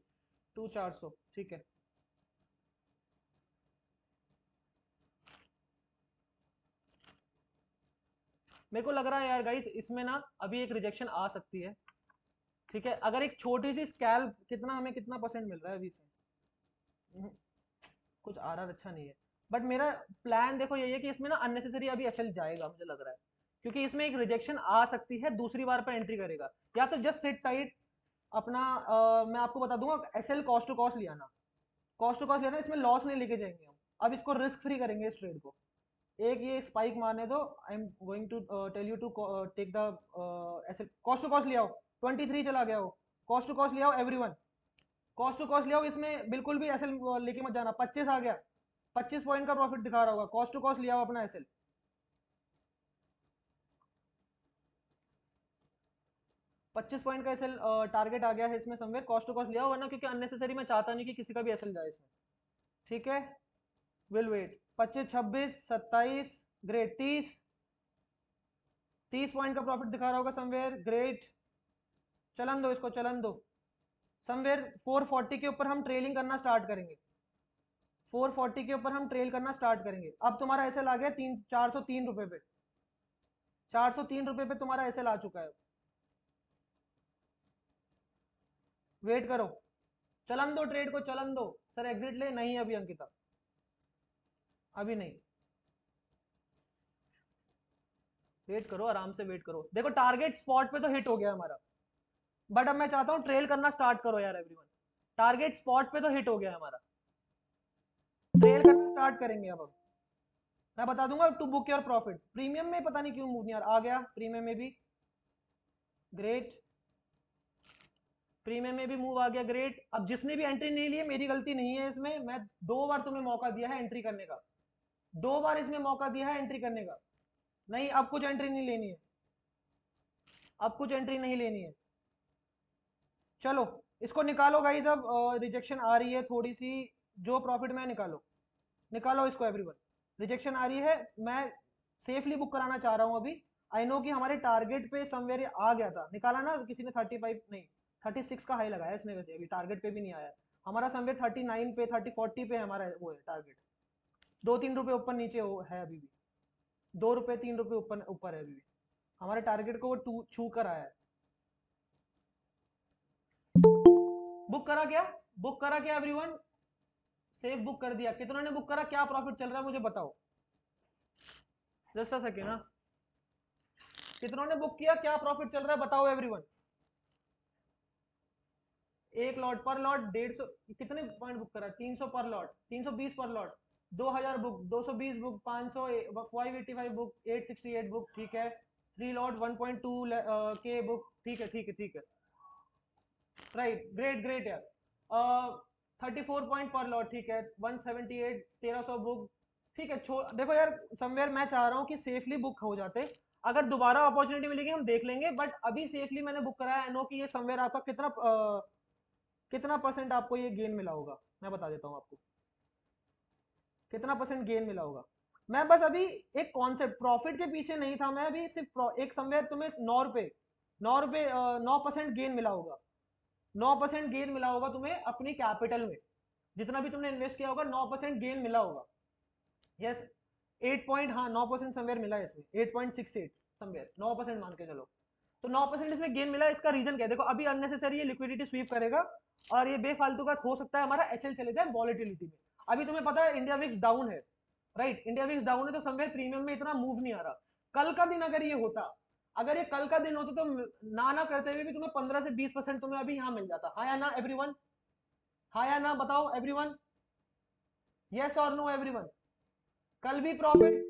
2 400। ठीक है, मेरे को लग रहा है यार गाइस इसमें ना अभी एक रिजेक्शन आ सकती है। ठीक है, अगर एक छोटी सी स्कैल्प, कितना हमें कितना परसेंट मिल रहा है अभी से, कुछ आ रहा अच्छा नहीं है। बट मेरा प्लान देखो यही है कि इसमें ना अननेसेसरी अभी एसएल जाएगा मुझे लग रहा है, क्योंकि इसमें एक रिजेक्शन आ सकती है, दूसरी बार पर एंट्री करेगा। या तो जस्ट सिट टाइट अपना। मैं आपको बता दूंगा एसएल कॉस्ट टू कॉस्ट लिया ना, कॉस्ट टू कॉस्ट लिया ना, इसमें लॉस नहीं लेके जाएंगे हम। अब इसको रिस्क फ्री करेंगे इस ट्रेड को। एक ये स्पाइक मारने दो, I am going to tell you to take the SL cost to cost ले आओ। 23 चला गया हो, कॉस्ट टू कॉस्ट ले आओ एवरीवन, कॉस्ट टू कॉस्ट ले आओ। इसमें बिल्कुल भी एसएल लेके मत जाना। 25 आ गया, 25 पॉइंट का प्रॉफिट दिखा रहा होगा, कॉस्ट टू कॉस्ट ले आओ अपना एसएल। 25 पॉइंट का एसएल टारगेट आ गया है इसमें समवेयर, कॉस्ट टू कॉस्ट ले आओ, वरना क्योंकि अननेसेसरी मैं चाहता नहीं कि किसी का भी एसएल जाए इसमें। ठीक है, विल वेट। 25 26 27 ग्रेट, 30 पॉइंट का प्रॉफिट दिखा रहा होगा समवेयर, ग्रेट। चलन दो इसको, चलन दो। समवेयर 440 के ऊपर हम ट्रेलिंग करना स्टार्ट करेंगे, 440 के ऊपर हम ट्रेल करना स्टार्ट करेंगे। अब तुम्हारा एसएल आ गया 403 रुपए पे, 403 रुपए पे तुम्हारा एसएल आ चुका है। वेट करो, चलन दो ट्रेड को, चलन दो। सर एग्जिट ले, नहीं अभी अंकिता, अभी नहीं, वेट करो, आराम से वेट करो। देखो टारगेट स्पॉट पे तो हिट हो गया हमारा, बट अब मैं चाहता हूँ ट्रेल करना स्टार्ट करो यार एवरीवन। टारगेट स्पॉट पे तो हिट हो गया हमारा, ट्रेल करना स्टार्ट करेंगे अब मैं बता दूंगा to book your profit. Premium में पता नहीं क्यों मूव नहीं आ गया, प्रीमियम में भी ग्रेट, प्रीमियम में भी मूव आ गया, ग्रेट। अब जिसने भी एंट्री नहीं ली है, मेरी गलती नहीं है इसमें, मैं 2 बार तुम्हें मौका दिया है एंट्री करने का, 2 बार इसमें मौका दिया है एंट्री करने का। नहीं, अब कुछ एंट्री नहीं लेनी है, अब कुछ एंट्री नहीं लेनी है। चलो इसको निकालो गाइस, अब रिजेक्शन आ रही है थोड़ी सी, जो प्रॉफिट में निकालो, निकालो इसको एवरीवन। रिजेक्शन आ रही है, मैं सेफली बुक कराना चाह रहा हूँ अभी। आई नो कि हमारे टारगेट पे समवेयर आ गया था, निकाला ना किसी ने 35 नहीं 36 का हाई लगाया इसने, वैसे अभी टारगेट पे भी नहीं आया हमारा समवेयर, 39 पे 40 पे हमारा वो है टारगेट। 2 3 रुपए ऊपर नीचे है अभी भी, 2 रुपए 3 रुपए ऊपर ऊपर है अभी भी, हमारे टारगेट को वो छू कर आया है। बुक करा क्या, बुक करा क्या एवरीवन, सेफ बुक कर दिया। कितनों ने बुक करा, क्या प्रॉफिट चल रहा है मुझे बताओ, जस्ट अ सेकेंड ना। कितनों ने बुक किया, क्या प्रॉफिट चल रहा है बताओ एवरीवन। एक लॉट पर लॉट 150, कितने पॉइंट बुक करा, 300 पर लॉट, 320 पर lot, 2000 book, 220 book, 500 585 book, 868 book. ठीक है, 3 लॉट 1.2 के बुक। ठीक है, ठीक है, ठीक है, राइट, ग्रेट ग्रेट यार। 34 पॉइंट पर लॉट, ठीक है, 178 1300 बुक। ठीक है, देखो यार समवेयर मैं चाह रहा हूँ कि सेफली बुक हो जाते, अगर दोबारा अपॉर्चुनिटी मिलेगी हम देख लेंगे, बट अभी सेफली मैंने बुक कराया। नो कि ये समवेयर आपका कितना परसेंट आपको ये गेन मिला होगा, मैं बता देता हूँ आपको कितना परसेंट गेन मिला होगा। मैं बस अभी एक कॉन्सेप्ट प्रॉफिट के पीछे नहीं था, मैं अभी सिर्फ एक समवेयर तुम्हें 9 रुपए 9 रुपए 9% गेन मिला होगा, 9% गेन मिला होगा तुम्हें अपनी कैपिटल में, जितना भी तुमने इन्वेस्ट किया होगा 9% गेन मिला होगा। यस, 8 पॉइंट, हाँ 9% समवेयर मिला है इसमें, 8.68 समवेयर, 9% मान के चलो। तो 9% इसमें गेन मिला है, इसका रीजन क्या है देखो, अभी अननेसेसरी ये लिक्विडिटी स्वीप करेगा और ये बेफालतू का हो सकता है हमारा एसएल चले जाए वॉलेटिलिटी में। अभी तुम्हें पता है इंडिया विक्स डाउन है, राइट, इंडिया विक्स डाउन है, तो समवेयर प्रीमियम में इतना मूव नहीं आ रहा। कल का दिन अगर ये होता, अगर ये कल का दिन होता तो ना करते हुए भी तुम्हें 15 से 20% तुम्हें अभी यहाँ मिल जाता। हाँ या ना एवरीवन, हाँ या ना बताओ एवरीवन, यस और नो एवरीवन। कल भी प्रॉफिट,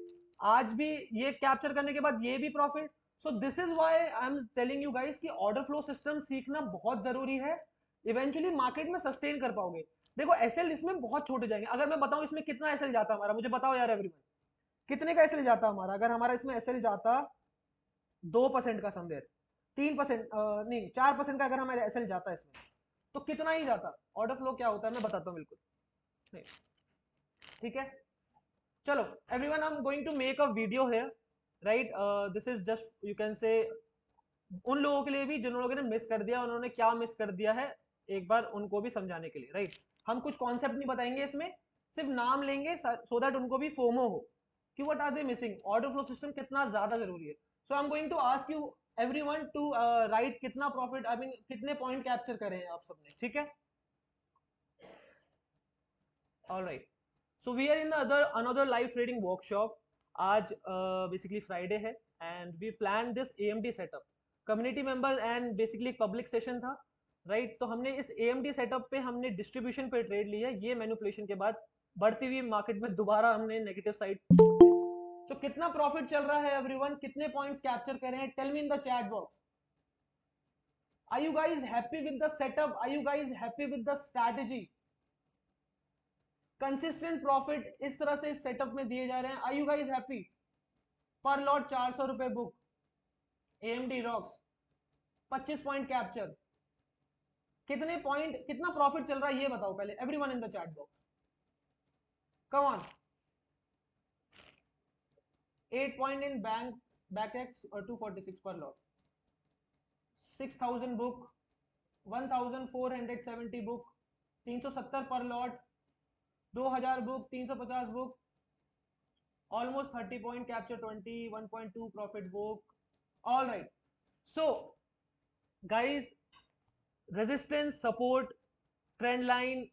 आज भी ये कैप्चर करने के बाद ये भी profit. So this is why I am telling you guys कि ऑर्डर फ्लो सिस्टम सीखना बहुत जरूरी है, इवेंचुअली मार्केट में सस्टेन कर पाओगे। देखो एसएल इसमें बहुत छोटे जाएंगे। अगर मैं बताऊं इसमें कितना एसएल जाता हमारा, मुझे बताओ यार एवरीवन, कितने का एसएल जाता हमारा? अगर हमारा इसमें एसएल जाता 2% का समवेयर, 3% नहीं 4% का अगर हमारा एसएल जाता इसमें, तो कितना ही जाता? ऑर्डर फ्लो क्या होता है मैं बताता हूँ बिल्कुल। नहीं, ठीक है, चलो everyone, I am going to make a video here, right? This is just you can say उन लोगों के लिए भी जिन लोगों ने मिस कर दिया, उन्होंने क्या मिस कर दिया है, एक बार उनको भी समझाने के लिए, राइट? हम कुछ कॉन्सेप्ट नहीं बताएंगे इसमें, सिर्फ नाम लेंगे सो दैट उनको भी फोमो हो कि what are they missing, order flow system कितना ज्यादा जरूरी है। So I am going to ask you everyone to write कितना प्रॉफिट, आई मीन कितने पॉइंट कैप्चर करे हैं आप सबने, ठीक है? Alright, so we are in another live trading workshop. आज बेसिकली फ्राइडे है and we plan this AMD setup, community member and basically public session था, राइट? तो हमने इस एएमडी सेटअप पे हमने डिस्ट्रीब्यूशन पे ट्रेड लिया है, ये मैनिपुलेशन के बाद बढ़ती हुई मार्केट में दोबारा हमने नेगेटिव साइड। तो कितना प्रॉफिट चल रहा है एवरीवन, कितने पॉइंट्स कैप्चर कर रहे हैं? Tell me in the chat box. Are you guys happy with the setup? Are you guys happy with the strategy? Consistent profit इस तरह से इस सेटअप में दिए जा रहे हैं, आर यू गाइज हैप्पी? पर लॉट 400 रुपए book, AMD rocks, 25 point capture, कितने पॉइंट, कितना प्रॉफिट चल रहा है ये बताओ पहले everyone in the chat box, come on. 8 point in bank Bankex और 246 पर लॉट, 6000 बुक, 1470 बुक, 370 पर lot, 2000 book, 350 book, almost 30 point capture, 21.2 profit book. All right, so guys, resistance, support, trend line,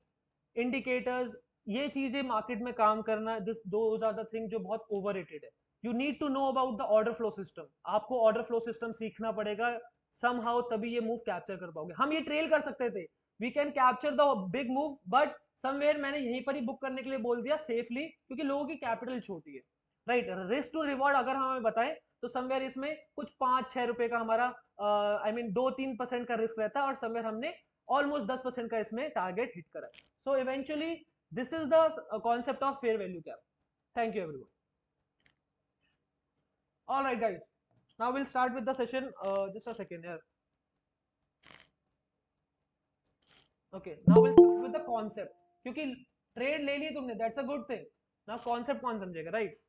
indicators, ये चीजें market में काम करना, this those are the thing जो बहुत ओवररेटेड है। You need to know about the order flow system, आपको order flow system सीखना पड़ेगा समहाउ, तभी ये मूव कैप्चर कर पाओगे। हम ये ट्रेल कर सकते थे, we can capture the big move, but somewhere मैंने यहीं पर ही बुक करने के लिए बोल दिया सेफली, क्योंकि लोगों की कैपिटल छोटी है, राइट? रिस्क टू रिवॉर्ड अगर हमें बताएं तो समवेयर इसमें कुछ 5-6 रुपए का हमारा आई मीन 2-3% का रिस्क रहता है, और समवेयर हमने ऑलमोस्ट 10% का इसमें टारगेट हिट करा है। So eventually this is the concept of fair value cap. Thank you everyone. All right guys, now will start with the session, just a second यार। Okay, now will start with the concept, क्योंकि trade ले ली तुमने, that's a good thing. Now concept कौन समझेगा, right?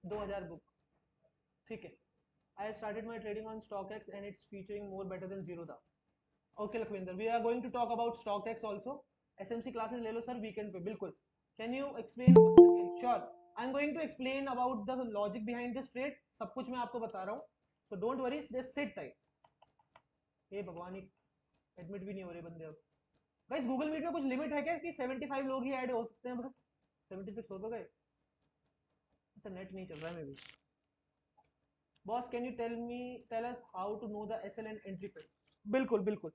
2000 book, ठीक है। I started my trading on StockX and it's featuring more better than Zerodha. Okay Lakwinder, we are going to talk about StockX also. SMC classes ले लो sir weekend पे, बिल्कुल। Can you explain once again? Sure. I'm going to explain about the logic behind this trade. सब कुछ मैं आपको बता रहा हूँ, so don't worry, just sit tight. हे भगवान, एडमिट भी नहीं हो रहे बंदे अब। गाइस गूगल मीट में कुछ लिमिट है क्या कि 75 लोग ही ऐड हो सकते हैं बस? 76 हो तो गए। अच्छा नेट नहीं चल रहा है maybe. Boss can you tell us how to know the SL and entry पे? बिल्कुल बिल्कुल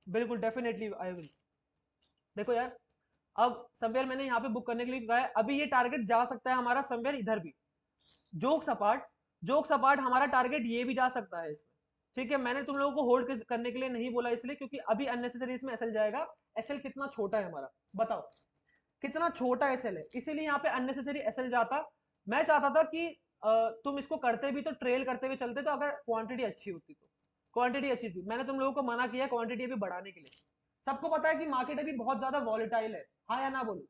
बिल्कुल, डेफिनेटली आई विल। देखो यार, अब समवेयर मैंने यहाँ पे बुक करने के लिए कहा है, अभी ये टारगेट जा सकता है हमारा समवेयर इधर भी, जोक सपाट हमारा टारगेट ये भी जा सकता है इसमें, ठीक है? मैंने तुम लोगों को होल्ड करने के लिए नहीं बोला, इसलिए क्योंकि अभी अननेसेसरी इसमें एसएल जाएगा। एसएल कितना छोटा है हमारा, बताओ कितना छोटा एसएल है, इसीलिए यहाँ पे अननेसेसरी एसएल जाता। मैं चाहता था कि तुम इसको करते भी तो ट्रेल करते हुए चलते, तो अगर क्वांटिटी अच्छी होती तो, क्वांटिटी अच्छी थी, मैंने तुम लोगों को मना किया क्वांटिटी अभी बढ़ाने के लिए। सबको पता है कि मार्केट अभी बहुत ज्यादा वॉलेटाइल है, हाँ या ना बोलो?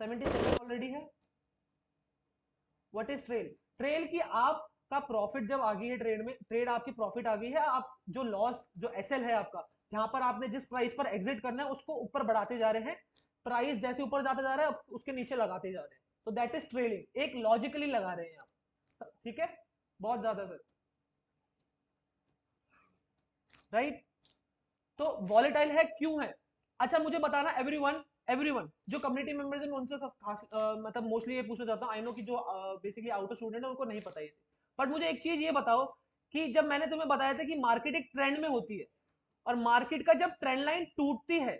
77 ऑलरेडी है। What is trail? ट्रेल की आपका प्रॉफिट जब आ गई है ट्रेड में, ट्रेड आपकी प्रॉफिट आ गई है, आप जो लॉस, जो एसएल है आपका, जहां पर आपने जिस प्राइस पर एग्जिट करना है उसको ऊपर बढ़ाते जा रहे हैं, प्राइस जैसे ऊपर जाता जा रहा है उसके नीचे लगाते जा रहे हैं, तो दैट इज ट्रेलिंग, एक लॉजिकली लगा रहे हैं आप, ठीक है? बहुत ज्यादा सर, राइट? तो वॉलेटाइल है, क्यों है? अच्छा मुझे बताना एवरीवन, एवरीवन जो कम्युनिटी मेंबर्स हैं मैं उनसे मतलब मोस्टली ये पूछना चाहता हूँ, आई नो कि जो बेसिकली आउटर स्टूडेंट है उनको नहीं पता ये, बट मुझे एक चीज ये बताओ कि जब मैंने तुम्हें बताया था कि मार्केट एक ट्रेंड में होती है, और मार्केट का जब ट्रेंड लाइन टूटती है,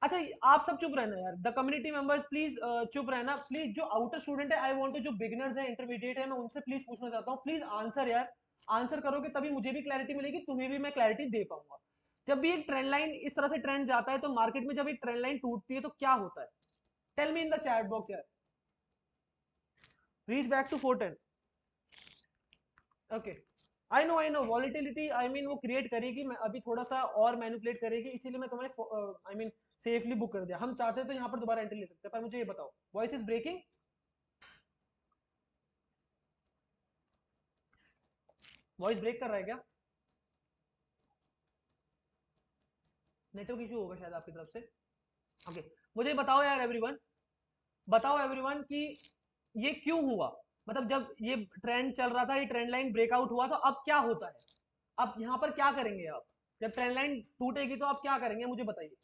अच्छा आप सब चुप रहना यार, द कम्युनिटी मेंबर्स प्लीज चुप रहना प्लीज, जो आउटर स्टूडेंट है, आई वांट टू, जो बिगिनर्स है, इंटरमीडिएट है, मैं उनसे प्लीज पूछना चाहता हूँ, प्लीज आंसर यार। आंसर करोगे तभी मुझे भी क्लैरिटी मिलेगी, तुम्हें भी मैं क्लैरिटी दे पाऊंगा। जब भी एक ट्रेंड लाइन इस तरह से ट्रेंड जाता है तो मार्केट में जब एक ट्रेंड लाइन टूटती है तो क्या होता है? Tell me in the chat box यार। Reach back to 410। Okay, I know volatility I mean वो क्रिएट करेगी, मैं अभी थोड़ा सा और मैनिपुलेट करेगी, इसीलिए मैं तुम्हें आई मीन सेफली बुक कर दिया। हम चाहते तो यहाँ पर दोबारा एंट्री ले सकते हैं, पर मुझे ये बताओ, voice is breaking? Voice break कर रहा है क्या? नेटवर्क इशू होगा शायद आपकी तरफ से। ओके, मुझे बताओ यार एवरीवन, बताओ एवरीवन कि ये क्यों हुआ? मतलब जब ये ट्रेंड चल रहा था, ये ट्रेंड लाइन ब्रेकआउट हुआ, तो अब क्या होता है? अब यहाँ पर क्या करेंगे आप? जब ट्रेंड लाइन टूटेगी तो आप क्या करेंगे, मुझे बताइए।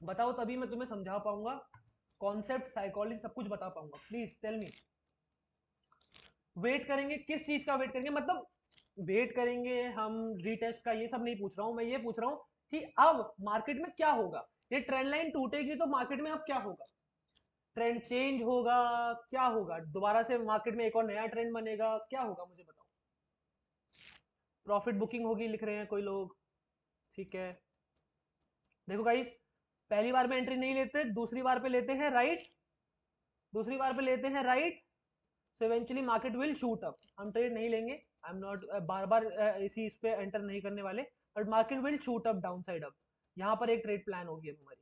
बताओ तभी मैं तुम्हें समझा पाऊंगा, कॉन्सेप्ट साइकोलॉजी सब कुछ बता पाऊंगा। Please tell me. वेट करेंगे? किस चीज का वेट करेंगे? मतलब वेट करेंगे हम रीटेस्ट का, ये सब नहीं पूछ रहा हूं मैं, ये पूछ रहा हूं कि अब मार्केट में क्या होगा? ये ट्रेंड लाइन टूटेगी तो मार्केट में अब क्या होगा? ट्रेंड चेंज होगा? क्या होगा? दोबारा से मार्केट में एक और नया ट्रेंड बनेगा? क्या होगा मुझे बताओ। प्रॉफिट बुकिंग होगी लिख रहे हैं कोई लोग, ठीक है। देखो गाइस, पहली बार में एंट्री नहीं लेते, दूसरी बार पे लेते हैं, राइट? दूसरी बार पे लेते हैं, right? So eventually market will shoot up. हम ट्रेड नहीं लेंगे, आई एम नॉट बार बार इसी इस पे एंटर नहीं करने वाले, but market will shoot up down side up. यहाँ पर एक ट्रेड प्लान होगी अब हमारी,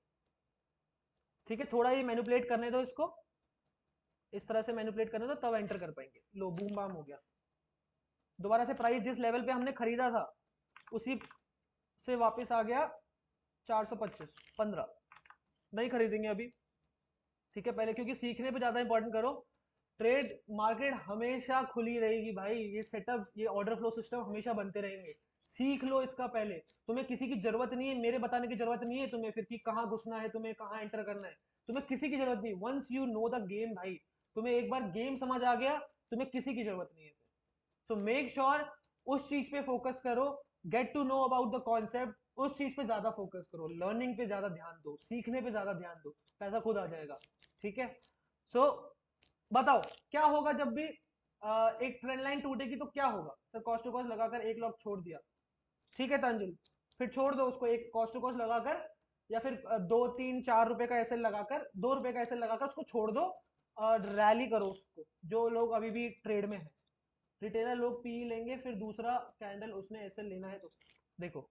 ठीक है। थोड़ा ये मैनिपुलेट करने दो इसको, इस तरह से मैनिपुलेट करने दो, तब एंटर कर पाएंगे। लो बूम बाम हो गया, दोबारा से प्राइस जिस लेवल पे हमने खरीदा था उसी से वापस आ गया 425 15। नहीं खरीदेंगे अभी, ठीक है, पहले क्योंकि सीखने पे ज्यादा इंपॉर्टेंट करो। ट्रेड मार्केट हमेशा खुली रहेगी भाई, ये सेटअप, ये ऑर्डर फ्लो सिस्टम हमेशा बनते रहेंगे। सीख लो इसका पहले, तुम्हें किसी की जरूरत नहीं है, मेरे बताने की जरूरत नहीं है तुम्हें फिर कि कहाँ घुसना है, तुम्हें कहाँ एंटर करना है। तुम्हें किसी की जरूरत नहीं, once you know the game भाई, तुम्हें एक बार गेम समझ आ गया, तुम्हें किसी की जरूरत नहीं है। सो मेक श्योर उस चीज पे फोकस करो, get to know about the concept, उस चीज पे ज्यादा फोकस करो, लर्निंग पे ज्यादा ध्यान दो, सीखने पे ज्यादा ध्यान दो, पैसा खुद आ जाएगा, ठीक है। सो बताओ क्या होगा जब भी एक ट्रेंड लाइन टूटेगी तो क्या होगा? सर कॉस्ट टू कॉस्ट लगाकर एक लॉट छोड़ दिया, ठीक है तंजिल, फिर छोड़ दो उसको एक कॉस्ट टू कॉस्ट लगाकर, या फिर 2 3 4 रुपए का एसएल लगाकर, 2 रुपए का एसएल लगाकर उसको छोड़ दो, और रैली करो उसको, जो लोग अभी भी ट्रेड में है। रिटेलर लोग पी लेंगे, फिर दूसरा कैंडल उसने एसएल लेना है तो देखो,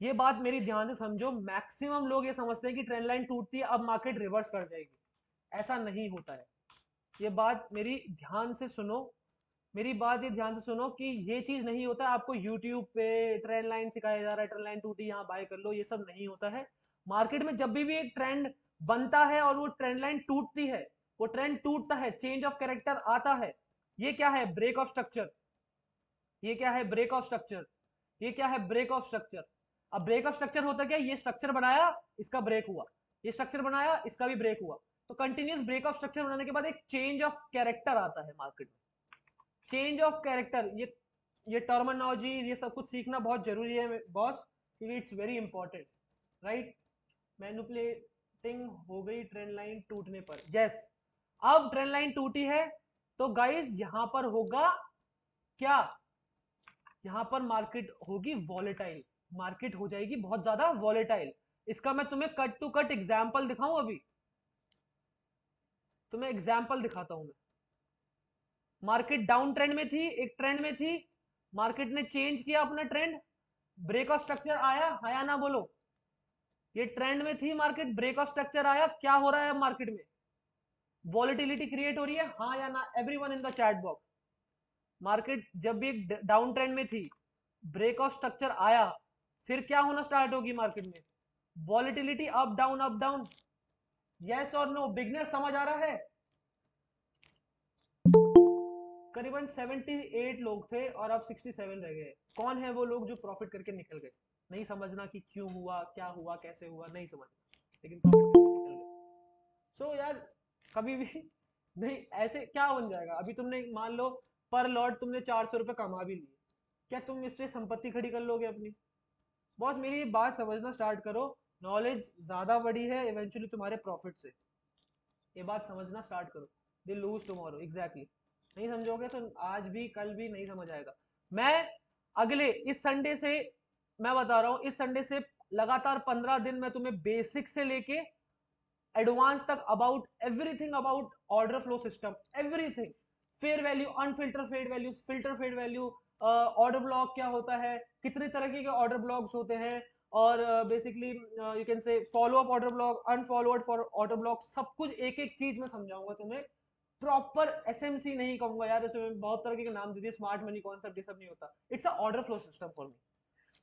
ये बात मेरी ध्यान से समझो। मैक्सिमम लोग ये समझते हैं कि ट्रेंड लाइन टूटती है अब मार्केट रिवर्स कर जाएगी, ऐसा नहीं होता है। ये बात मेरी ध्यान से सुनो, मेरी बात ये ध्यान से सुनो कि ये चीज नहीं होता है। आपको यूट्यूब पे ट्रेंड लाइन सिखाया जा रहा है, ट्रेंड लाइन टूटी यहाँ बाय कर लो, ये सब नहीं होता है। मार्केट में जब भी एक ट्रेंड बनता है और वो ट्रेंड लाइन टूटती है, वो ट्रेंड टूटता है, चेंज ऑफ कैरेक्टर आता है, ये क्या है? Break of structure. ये क्या है? Break of structure. ये क्या है? Break of structure. अब ब्रेक ऑफ स्ट्रक्चर होता क्या? ये स्ट्रक्चर बनाया, इसका ब्रेक हुआ, ये स्ट्रक्चर बनाया, इसका भी ब्रेक हुआ, तो कंटिन्यूस ब्रेक ऑफ स्ट्रक्चर बनाने के बाद एक चेंज ऑफ कैरेक्टर आता है मार्केट में। चेंज ऑफ कैरेक्टर, ये टर्मिनोलॉजी, ये सब कुछ सीखना बहुत जरूरी है बॉस, क्योंकि it's very important, right? Manipulating हो गई ट्रेंड लाइन टूटने पर, यस। अब ट्रेंड लाइन टूटी है तो गाइस यहां पर होगा क्या? यहां पर मार्केट होगी वॉलेटाइल, मार्केट हो जाएगी बहुत ज्यादा वॉलेटाइल। इसका मैं तुम्हें कट टू कट एग्जांपल दिखाऊं? अभी तुम्हें एग्जांपल दिखाता हूं मैं। मार्केट डाउन ट्रेंड में थी, एक ट्रेंड में थी, मार्केट ने चेंज किया अपना ट्रेंड, ब्रेक ऑफ स्ट्रक्चर आया, आया ना बोलो? ये ट्रेंड में थी मार्केट, ब्रेक ऑफ स्ट्रक्चर आया, क्या हो रहा है मार्केट में? वॉलेटिलिटी क्रिएट हो रही है, हाँ या ना? Everyone in the chat box. Market जब भी डाउन ट्रेंड में थी, ब्रेक ऑफ स्ट्रक्चर आया, फिर क्या होना स्टार्ट होगी मार्केट में? Volatility up down up down. Yes और नो? बिगनर समझ आ रहा है? करीबन 78 लोग थे और अब 67 रह गए। कौन है वो लोग जो प्रॉफिट करके निकल गए? नहीं समझना कि क्यों हुआ, क्या हुआ, कैसे हुआ, नहीं समझना, लेकिन प्रॉफिट करके निकल गए। सो यार कभी भी नहीं, ऐसे क्या बन जाएगा? अभी तुमने मान लो पर लॉट तुमने 400 रुपये कमा भी लिए, क्या तुम इससे संपत्ति खड़ी कर लोगे अपनी? बॉस मेरी बात समझना स्टार्ट करो, नॉलेज ज्यादा बड़ी है इवेंचुअली तुम्हारे प्रॉफिट से, ये बात समझना स्टार्ट करो। They lose tomorrow, exactly. नहीं समझोगे तो आज भी कल भी नहीं समझ आएगा। मैं अगले इस संडे से, मैं बता रहा हूँ, इस संडे से लगातार 15 दिन मैं तुम्हें बेसिक से लेके एडवांस तक about everything about order flow system, everything, fair value, unfiltered value, filtered value, order block क्या होता है, कितने तरह के ऑर्डर ब्लॉक्स होते हैं, और basically you can say follow up order block, unfollowed for order block, सब कुछ एक एक चीज में समझाऊंगा तुम्हें। प्रॉपर एसएमसी नहीं कहूंगा यार, इसमें बहुत तरह के नाम दे दिए, स्मार्ट मनी कॉन्सेप्ट, ये सब नहीं होता। It's a order flow system for me.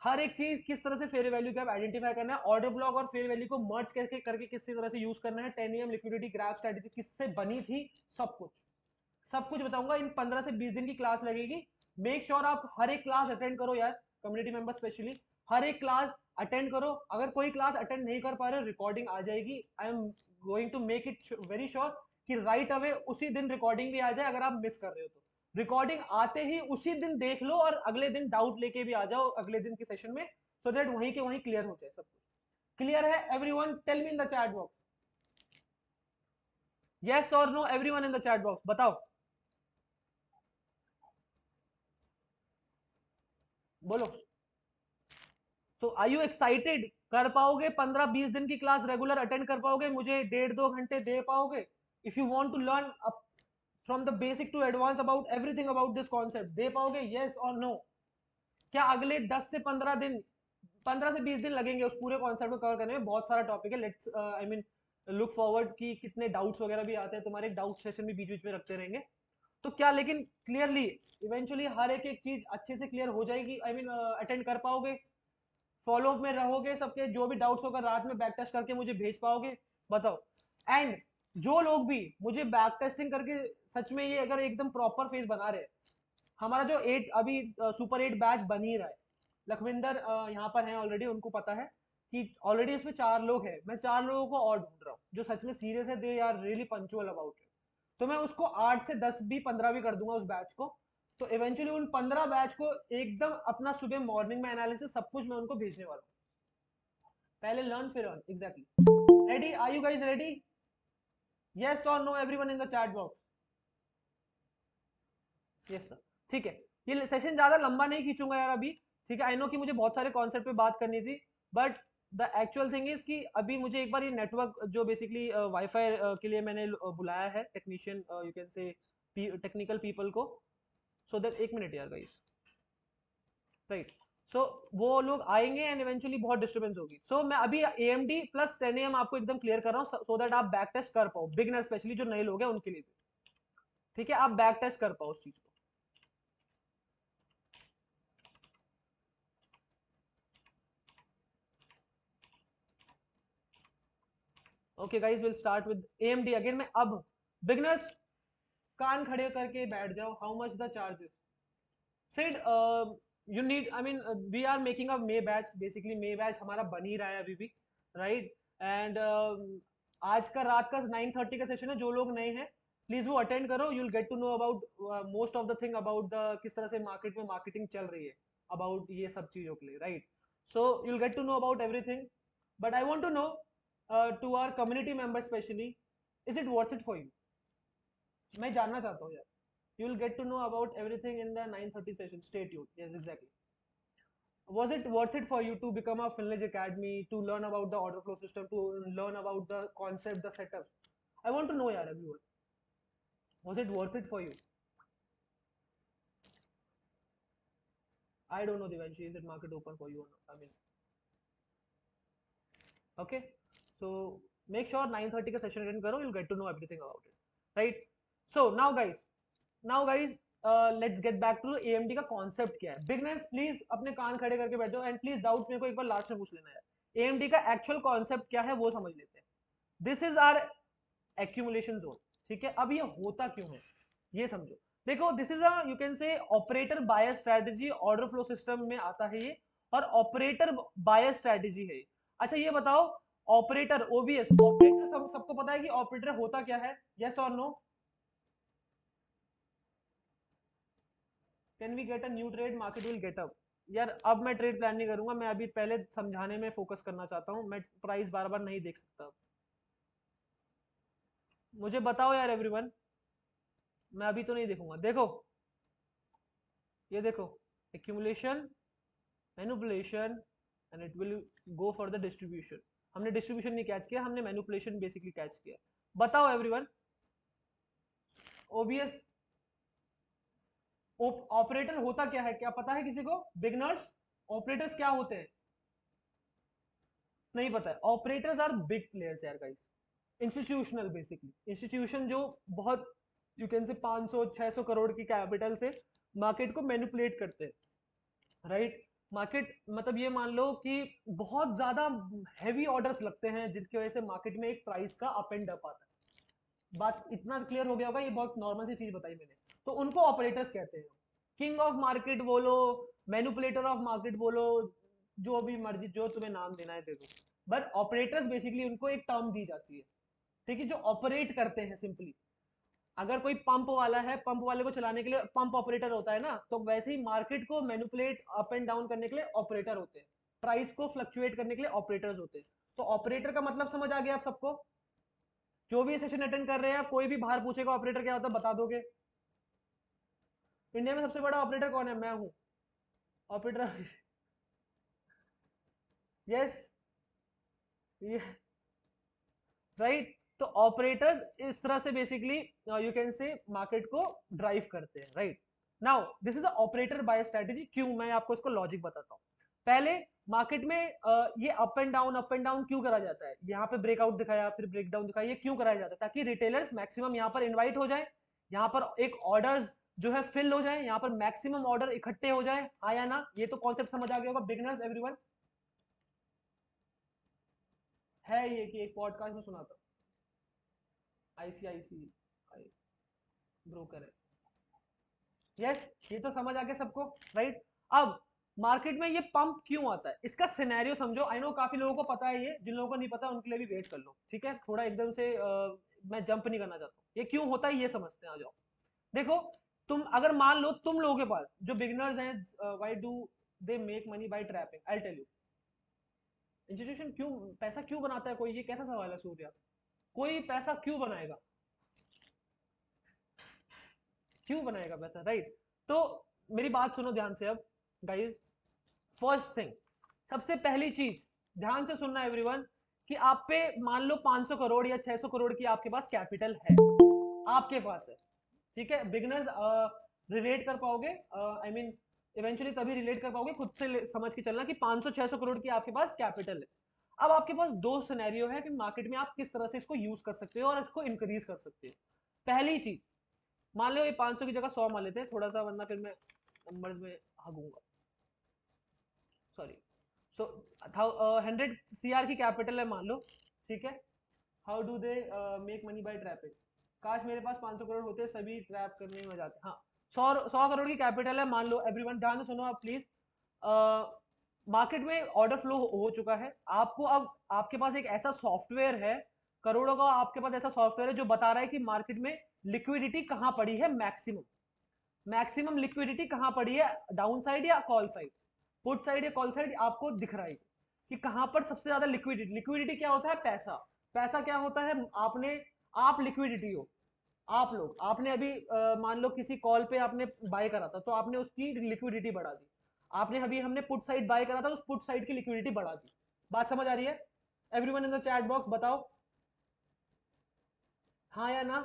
हर एक चीज किस तरह से फेयर वैल्यू का आइडेंटिफाई करना है, ऑर्डर ब्लॉक और फेयर वैल्यू को मर्ज करके करके किस तरह से यूज करना है, 10 लिक्विडिटी ग्राफ स्ट्रेटेजी किससे बनी थी, सब कुछ, सब कुछ बताऊंगा। इन 15 से 20 दिन की क्लास लगेगी। मेक श्योर आप हर एक क्लास अटेंड करो यार, कम्युनिटी मेंबर स्पेशली, हर एक क्लास अटेंड करो। अगर कोई क्लास अटेंड नहीं कर पा रहे, रिकॉर्डिंग आ जाएगी। I am going to make it very sure कि राइट अवे उसी दिन रिकॉर्डिंग भी आ जाए, अगर आप मिस कर रहे हो तो रिकॉर्डिंग आते ही उसी दिन देख लो, और अगले दिन डाउट लेके भी आ जाओ अगले दिन के सेशन में, सो दैट वहीं के वहीं क्लियर हो जाए सब कुछ। क्लियर है everyone? Tell me in the chat box, yes और no, everyone in the chat box बताओ, बोलो। तो आर यू एक्साइटेड? कर पाओगे 15-20 दिन की क्लास रेगुलर अटेंड कर पाओगे? मुझे 1.5-2 घंटे दे पाओगे? If you want to learn from the basic to advance about everything about this concept, दे पाओगे, यस और नो? क्या अगले 10 से 15 दिन, 15 से 20 दिन लगेंगे उस पूरे कॉन्सेप्ट को कवर करने में? बहुत सारा टॉपिक है, let's I mean look forward कि कितने डाउट्स वगैरह भी आते हैं, तुम्हारे डाउट सेशन भी बीच बीच में रखते रहेंगे। तो क्या लेकिन क्लियरली इवेंचुअली हर एक एक चीज अच्छे से क्लियर हो जाएगी? आई मीन अटेंड कर पाओगे, फॉलो अप में रहोगे, सबके जो भी डाउट्स होगा रात में बैक टेस्ट करके मुझे भेज पाओगे? बताओ। एंड जो लोग भी मुझे बैक टेस्टिंग करके सच में ये अगर एकदम प्रॉपर फेज बना रहे, हमारा जो 8 अभी सुपर 8 बैच बन ही रहा है, लखविंदर यहाँ पर हैं ऑलरेडी, उनको पता है कि ऑलरेडी इसमें 4 लोग हैं, मैं 4 लोगों को और ढूंढ रहा हूँ जो सच में सीरियस है, they are really punctual about it. तो मैं उसको 8 से 10 भी 15 भी कर दूंगा उस बैच को। तो इवेंचुअली उन 15 बैच को एकदम अपना सुबह मॉर्निंग में एनालिसिस सब कुछ मैं उनको भेजने वाला हूँ। पहले लर्न फिर earn, exactly. Ready? Are you guys ready? Yes और no everyone in the chat box? Yes sir. ठीक है, ये सेशन ज्यादा लंबा नहीं खींचूंगा यार अभी। ठीक है, आई नो कि मुझे बहुत सारे कॉन्सेप्ट पे बात करनी थी, but the actual thing is कि अभी मुझे एक बार ये नेटवर्क जो बेसिकली वाईफाई के लिए मैंने बुलाया है टेक्नीशियन, यू कैन से टेक्निकल पीपल को, सो दैट, एक मिनट यार गाइस, राइट। सो वो लोग आएंगे एंड इवेंचुअली बहुत डिस्टर्बेंस होगी। सो मैं अभी AMD प्लस 10 AM आपको एकदम क्लियर कर रहा हूँ, सो दैट आप बैक टेस्ट कर पाओ, बिगनर स्पेशली जो नए लोग हैं उनके लिए। ठीक है, आप बैक टेस्ट कर पाओ उस चीज को। Okay guys, will start with AMD again. मैं अब बिगनर्स कान खड़े करके बैठ जाओ। How much the charges? Said you need, I mean we are making a May batch, basically May batch हमारा बन ही रहा है अभी भी, राइट। एंड आज का रात का 9:30 का सेशन है, जो लोग नए हैं प्लीज वो अटेंड करो, you will get to know about most of the thing about the किस तरह से मार्केट में मार्केटिंग चल रही है अबाउट ये सब चीजों के लिए, right. So you will get to know about everything, but I want to know to our community member specially, is it worth it for you? मैं जानना चाहता हूँ यार। You will get to know about everything in the 9:30 session. Stay tuned. Yes, exactly. Was it worth it for you to become a Finledge Academy, to learn about the order flow system, to learn about the concept, the setup? I want to know, yaar, everyone. Was it worth it for you? I don't know, Devanshi. Is it market open for you or not? I mean, okay. So make sure 9:30 ka session attend karo. You'll get to know everything about it, right? So now guys, let's get back to AMD का concept क्या है। Beginners please अपने कान खड़े करके बैठो and please doubt मेरे को एक बार लास्ट में पूछ लेना है। AMD का एक्चुअल कॉन्सेप्ट क्या है वो समझ लेते हैं। This is our accumulation zone. ठीक है, अब ये होता क्यों है ये समझो। देखो, this is a you can से ऑपरेटर बायस स्ट्रेटेजी, ऑर्डर फ्लो सिस्टम में आता है ये, और ऑपरेटर बायस स्ट्रेटेजी है। अच्छा ये बताओ, ऑपरेटर OBS ऑपरेटर सबको पता है कि ऑपरेटर होता क्या है, यस और no? Can we get a new trade, market will get up? यार अब मैं ट्रेड प्लान नहीं करूंगा, मैं अभी पहले समझाने में फोकस करना चाहता हूँ, मैं प्राइस बार बार नहीं देख सकता। मुझे बताओ यार एवरीवन, मैं अभी तो नहीं देखूंगा, देखो ये देखो, accumulation, manipulation and it will go for the distribution. हमने डिस्ट्रीब्यूशन नहीं कैच किया, हमने मैनिपुलेशन बेसिकली कैच किया। बताओ एवरीवन, ओबीएस ऑपरेटर होता क्या है, क्या पता है किसी को? बिगनर्स, ऑपरेटर्स क्या होते हैं? नहीं पता है। ऑपरेटर्स आर बिग प्लेयर्स यार गाइस, इंस्टीट्यूशनल बेसिकली, इंस्टीट्यूशन जो बहुत यू कैन से 500-600 करोड़ की कैपिटल से मार्केट को मैनिपुलेट करते हैं, राइट? मार्केट मतलब ये मान लो कि बहुत ज्यादा हैवी ऑर्डर्स लगते हैं जिसकी वजह से मार्केट में एक प्राइस का अप एंड अप आता है। बात इतना क्लियर हो गया होगा, ये बहुत नॉर्मल सी चीज बताई मैंने। तो उनको ऑपरेटर्स कहते हैं। किंग ऑफ मार्केट बोलो, मैनिपुलेटर ऑफ मार्केट बोलो, जो भी मर्जी, जो तुम्हें नाम देना है दे दो, बट ऑपरेटर्स बेसिकली उनको एक टर्म दी जाती है, ठीक है, जो ऑपरेट करते हैं सिंपली। अगर कोई पंप वाला है, पंप वाले को चलाने के लिए पंप ऑपरेटर होता है ना, तो वैसे ही मार्केट को मैनिपुलेट अप एंड डाउन करने के लिए ऑपरेटर होते हैं, प्राइस को फ्लक्चुएट करने के लिए ऑपरेटर्स होते हैं। तो ऑपरेटर का मतलब समझ आ गया आप सबको? जो भी सेशन अटेंड कर रहे हैं, कोई भी बाहर पूछेगा ऑपरेटर क्या होता है, बता दोगे? इंडिया में सबसे बड़ा ऑपरेटर कौन है? मैं हूं ऑपरेटर। यस, ये राइट। तो ऑपरेटर्स इस तरह से basically you can say market को ड्राइव करते हैं, right? Now this is a operator by strategy. क्यों? मैं आपको इसको लॉजिक बताता हूँ। पहले मार्केट में ये अप एंड डाउन क्यों करा जाता है? यहाँ पे ब्रेकआउट दिखाया, फिर ब्रेकडाउन दिखाया, ये क्यों कराया जाता है? ताकि रिटेलर्स मैक्सिमम यहाँ पर इन्वाइट हो जाए, यहाँ पर एक ऑर्डर्स जो है फिल हो जाए, यहाँ पर मैक्सिमम ऑर्डर इकट्ठे हो जाए। हाँ या ना? ये तो कॉन्सेप्ट समझ आ गया होगा बिगिनर्स, एवरीवन? है ये कि एक पॉडकास्ट में सुना था, आईसीआईसी ब्रोकर है। यस, ये तो समझ आ गया सबको, राइट? अब मार्केट में ये पंप क्यों आता है, इसका सिनेरियो समझो। आई नो काफी लोगों को पता है ये, जिन लोगों को नहीं पता उनके लिए भी वेट कर लो, ठीक है? थोड़ा एकदम से मैं जंप नहीं करना चाहता हूँ। ये क्यों होता है ये समझते हैं, आ जाओ। देखो, तुम अगर मान लो तुम लोगों के पास जो बिगिनर्स हैं, why do they make money by trapping? I tell you. Institution क्यों पैसा क्यों बनाता है? कोई, ये कैसा सवाल है सूर्या? कोई पैसा क्यों बनाएगा? क्यों बनाएगा पैसा, राइट? तो मेरी बात सुनो ध्यान से अब गाइस। फर्स्ट थिंग, सबसे पहली चीज ध्यान से सुनना एवरीवन, कि आप पे मान लो 500 करोड़ या 600 करोड़ की आपके पास कैपिटल है, आपके पास है, ठीक है? बिगनर्स रिलेट कर पाओगे, आई मीन इवेंचुअली तभी रिलेट कर पाओगे, खुद से समझ के चलना कि 500-600 करोड़ की आपके पास कैपिटल है। अब आपके पास दो सिनेरियो है कि मार्केट में आप किस तरह से इसको यूज कर सकते हो और इसको इंक्रीज कर सकते हो। पहली चीज, मान लो ये 500 की जगह 100 मान लेते हैं थोड़ा सा, वरना फिर मैं नंबर्स में हगूंगा, सॉरी। सो 100 CR की कैपिटल है मान लो, ठीक है? How do they make money by trapping? काश मेरे पास 500 करोड़ होते, सभी ट्रैप करने में जाते। हाँ, 100 करोड़ की कैपिटल है मान लो, एवरीवन ध्यान से सुनो आप प्लीज। मार्केट में ऑर्डर फ्लो हो चुका है, आपको अब आपके पास एक ऐसा सॉफ्टवेयर है, करोड़ों का आपके पास ऐसा सॉफ्टवेयर है जो बता रहा है कि मार्केट में लिक्विडिटी कहां पड़ी है, मैक्सिमम मैक्सिमम लिक्विडिटी कहां पड़ी है, डाउन साइड या कॉल साइड, पुट साइड या कॉल साइड, आपको दिख रहा है कि कहां पर सबसे ज्यादा लिक्विडिटी। लिक्विडिटी क्या होता है? पैसा। पैसा क्या होता है? आपने, आप लिक्विडिटी हो, आप लोग, आपने अभी मान लो किसी कॉल पे आपने बाय करा था, तो आपने उसकी लिक्विडिटी बढ़ा दी। आपने अभी, हमने पुट साइड बाय करा था, तो उस पुट साइड की लिक्विडिटी बढ़ा दी। बात समझ आ रही है? Everyone in the chat box बताओ हाँ या ना,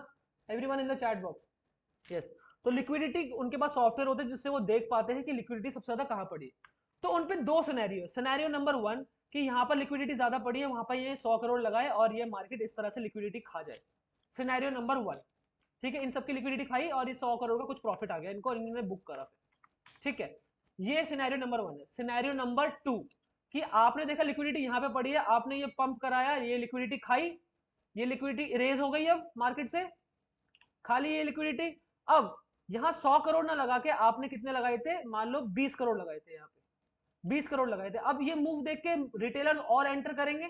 everyone in the chat box. Yes. तो लिक्विडिटी, उनके पास सॉफ्टवेयर होते हैं जिससे वो देख पाते हैं कि लिक्विडिटी सबसे ज्यादा कहां पड़ी है। तो उन पे दो सिनेरियो, सिनेरियो नंबर 1 कि यहाँ पर लिक्विडिटी ज्यादा पड़ी है, वहां पर ये 100 करोड़ लगाए और ये मार्केट इस तरह से लिक्विडिटी खा जाए। सिनेरियो नंबर 1, ठीक है? इन सबकी लिक्विडिटी खाई और ये 100 करोड़ का कुछ प्रॉफिट आ गया इनको और इन्होंने बुक करा फिर, ठीक है? ये सिनेरियो नंबर 1 है। सिनेरियो नंबर 2 कि आपने देखा लिक्विडिटी यहाँ पे पड़ी है, आपने ये पंप कराया, ये लिक्विडिटी खाई, ये लिक्विडिटी इरेज हो गई अब मार्केट से, खाली ये लिक्विडिटी। अब यहाँ 100 करोड़ ना लगा के आपने कितने लगाए थे? मान लो 20 करोड़ लगाए थे, यहाँ पे 20 करोड़ लगाए थे। अब ये मूव देख के रिटेलर और एंटर करेंगे,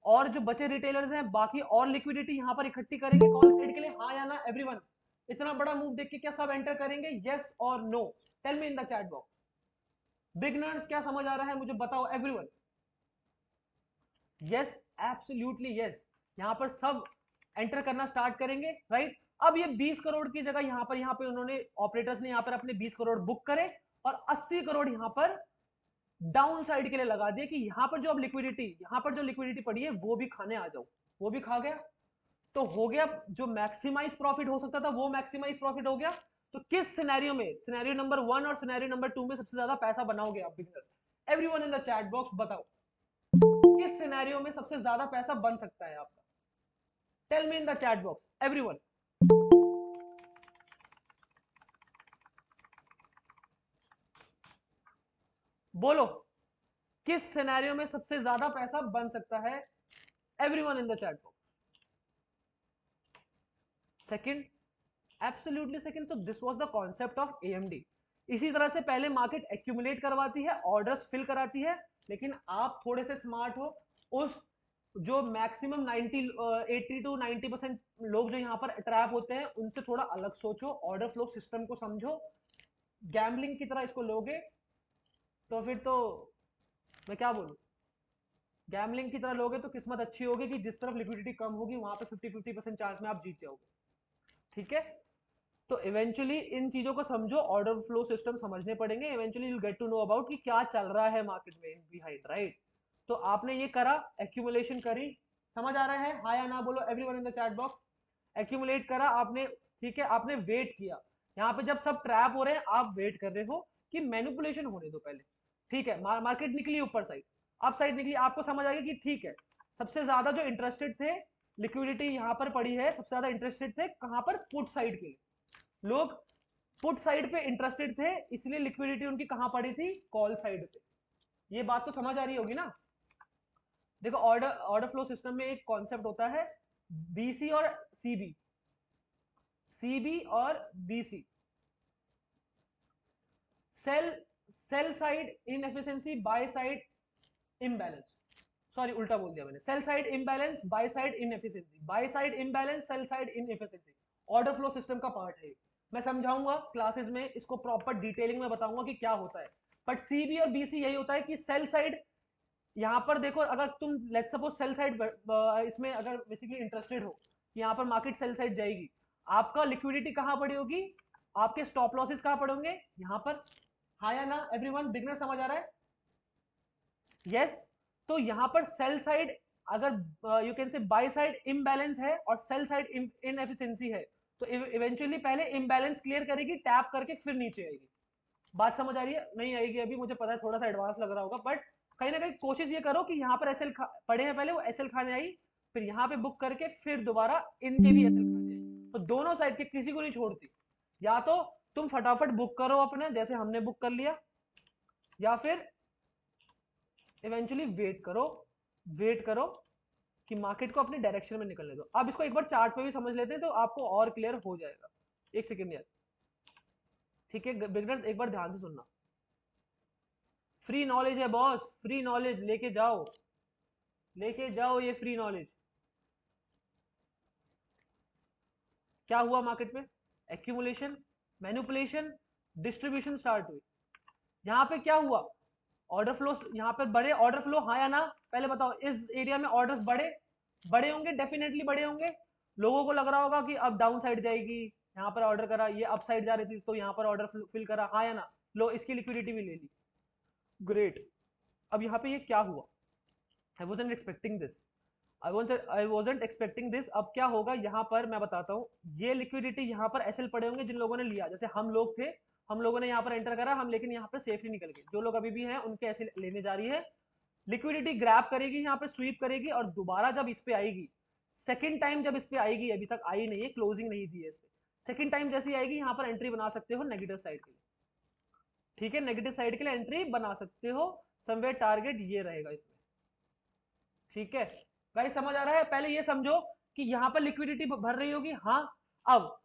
और जो बचे रिटेलर्स हैं बाकी और लिक्विडिटी यहाँ पर इकट्ठी करेंगे कॉल साइड के लिए, हाँ या ना एवरीवन? इतना बड़ा मूव देख के क्या सब एंटर करेंगे? यस और no? Tell me in the chat box. Beginners क्या समझ आ रहा है मुझे बताओ एवरीवन? Yes, absolutely yes. यहाँ पर सब एंटर करना स्टार्ट करेंगे, राइट? अब ये 20 करोड़ की जगह यहाँ पे उन्होंने ऑपरेटर्स ने यहाँ पर अपने 20 करोड़ बुक करे और 80 करोड़ यहाँ पर डाउन साइड के लिए लगा दिया कि यहाँ पर जो अब लिक्विडिटी पड़ी है वो भी खाने आ जाओ, वो भी खा गया। तो हो गया, जो मैक्सिमाइज प्रॉफिट हो सकता था वो मैक्सिमाइज प्रॉफिट हो गया। तो किस सिनेरियो में, सिनेरियो नंबर 1 और सिनेरियो नंबर 2 में सबसे ज्यादा पैसा बनाओगे आप beginner? Everyone in the chat box बताओ, किस सिनेरियो में सबसे ज्यादा पैसा बन सकता है आपका? Tell me in the chat box everyone. बोलो, किस सिनेरियो में सबसे ज्यादा पैसा बन सकता है? Everyone in the chat box. Second, absolutely second. तो this was the concept of AMD. इसी तरह से पहले मार्केट एक्यूमुलेट करवाती है, ऑर्डर्स फिल कराती है, लेकिन आप थोड़े से स्मार्ट हो, उस जो मैक्सिमम 80 टू 90% लोग जो यहाँ पर ट्रैप होते हैं उनसे थोड़ा अलग सोचो, ऑर्डर फ्लो सिस्टम को समझो। गैम्बलिंग की तरह इसको लोगे तो फिर तो मैं क्या बोलूं, गैम्बलिंग की तरह लोगे तो किस्मत अच्छी होगी कि जिस तरफ लिक्विडिटी कम होगी वहां पे 50-50% चांस में आप जीत जाओगे। ठीक है, तो इवेंचुअली इन चीजों को समझो, ऑर्डर फ्लो सिस्टम समझने पड़ेंगे, eventually you get to know about कि क्या चल रहा है मार्केट में बिहाइंड, राइट? तो आपने ये करा, एक्यूमुलेशन करी, समझ आ रहा है हाँ या ना? बोलो everyone in the chat box. Accumulate करा आपने, ठीक है, आपने वेट किया। यहाँ पे जब सब ट्रैप हो रहे हैं आप वेट कर रहे हो कि मैनिपुलेशन होने दो पहले। ठीक है, मार्केट निकली ऊपर साइड, अप साइड निकली, आपको समझ आ गया कि ठीक है, सबसे ज्यादा जो इंटरेस्टेड थे, लिक्विडिटी यहाँ पर पड़ी है, सबसे ज्यादा इंटरेस्टेड थे कहाँ पर? पुट साइड के लिए। लोग पुट साइड पे इंटरेस्टेड थे, इसलिए लिक्विडिटी उनकी कहां पड़ी थी? कॉल साइड पे। ये बात तो समझ आ रही होगी ना? देखो, ऑर्डर फ्लो सिस्टम में एक कॉन्सेप्ट होता है बीसी और सीबी, सीबी और BC. Sell sell side inefficiency, buy side imbalance. Sorry, उल्टा बोल दिया मैंने, sell side imbalance, buy side inefficiency, buy side imbalance, sell side inefficiency. Order flow system का पार्ट है। मैं समझाऊंगा क्लासेस में, इसको प्रॉपर डिटेलिंग में बताऊंगा कि क्या होता है। बट सीबी और बीसी यही होता है कि सेल साइड, यहाँ पर देखो, अगर तुम लेट्स सपोज सेल साइड इसमें अगर बेसिकली इंटरेस्टेड हो, यहाँ पर मार्केट सेल साइड जाएगी, आपका लिक्विडिटी कहाँ पड़ी होगी? आपके स्टॉप लॉसेस कहाँ पड़े होंगे? यहाँ पर। हाँ या ना एवरीवन? बिगनर समझ आ रहा है? यस। तो यहाँ पर सेल साइड, अगर यू कैन से बाय साइड इम्बैलेंस है और सेल साइड इनएफिशिएंसी है, तो इवेंचुअली पहले इम्बैलेंस क्लियर करेगी, टैप करके फिर नीचे आएगी। बात समझ आ रही है? नहीं आएगी अभी, मुझे पता है थोड़ा सा एडवांस लग रहा होगा, बट कहीं ना कहीं कोशिश ये करो कि यहाँ पर एसएल पड़े हैं पहले, वो एसएल खाने आई, फिर यहाँ पे बुक करके फिर दोबारा इनके भी एसएल खाने आई, तो दोनों साइड के किसी को नहीं छोड़ती। या तो तुम फटाफट बुक करो अपने, जैसे हमने बुक कर लिया, या फिर इवेंचुअली वेट करो कि मार्केट को अपने डायरेक्शन में निकलने दो। अब इसको एक बार चार्ट पे भी समझ लेते हैं तो आपको और क्लियर हो जाएगा। एक सेकेंड यार, ठीक है बिगनर्स, एक बार ध्यान से सुनना। फ्री नॉलेज है बॉस, फ्री नॉलेज लेके जाओ ये फ्री नॉलेज। क्या हुआ मार्केट में? एक्यूमुलेशन, मैनिपुलेशन, डिस्ट्रीब्यूशन स्टार्ट हुई। यहाँ पे क्या हुआ? ऑर्डर फ्लो यहाँ पे बढ़े, ऑर्डर फ्लो हाँ या ना? पहले बताओ, इस एरिया में ऑर्डर्स बड़े होंगे, डेफिनेटली बड़े होंगे। लोगों को लग रहा होगा कि अब डाउन साइड जाएगी, यहाँ पर ऑर्डर करा, ये अप साइड जा रही थी तो यहाँ पर ऑर्डर फिल करा, हाँ या ना? लो, इसकी लिक्विडिटी भी ले ली, ग्रेट। अब यहाँ पे ये क्या हुआ? I wasn't expecting this, I wasn't expecting this. अब क्या होगा यहाँ पर मैं बताता हूँ। ये लिक्विडिटी यहाँ पर एसएल पड़े होंगे जिन लोगों ने लिया, जैसे हम लोग थे, हम लोगों ने यहाँ पर एंटर करा, हम लेकिन यहाँ पर सेफली निकल गए। जो लोग अभी भी हैं उनके ऐसे लेने जा रही है, लिक्विडिटी ग्रैब करेगी, यहाँ पे स्वीप करेगी, और दोबारा जब इस पे आएगी, सेकंड टाइम जब इस पे आएगी, अभी तक आई नहीं है, क्लोजिंग नहीं दी है इस पे, सेकंड टाइम जैसी आएगी यहाँ पर एंट्री बना सकते हो नेगेटिव साइड के लिए। ठीक है, नेगेटिव साइड के लिए एंट्री बना सकते हो, समवेयर टारगेट ये रहेगा इसमें। ठीक है गाइस, समझ आ रहा है? पहले ये समझो कि यहाँ पर लिक्विडिटी भर रही होगी, हाँ। अब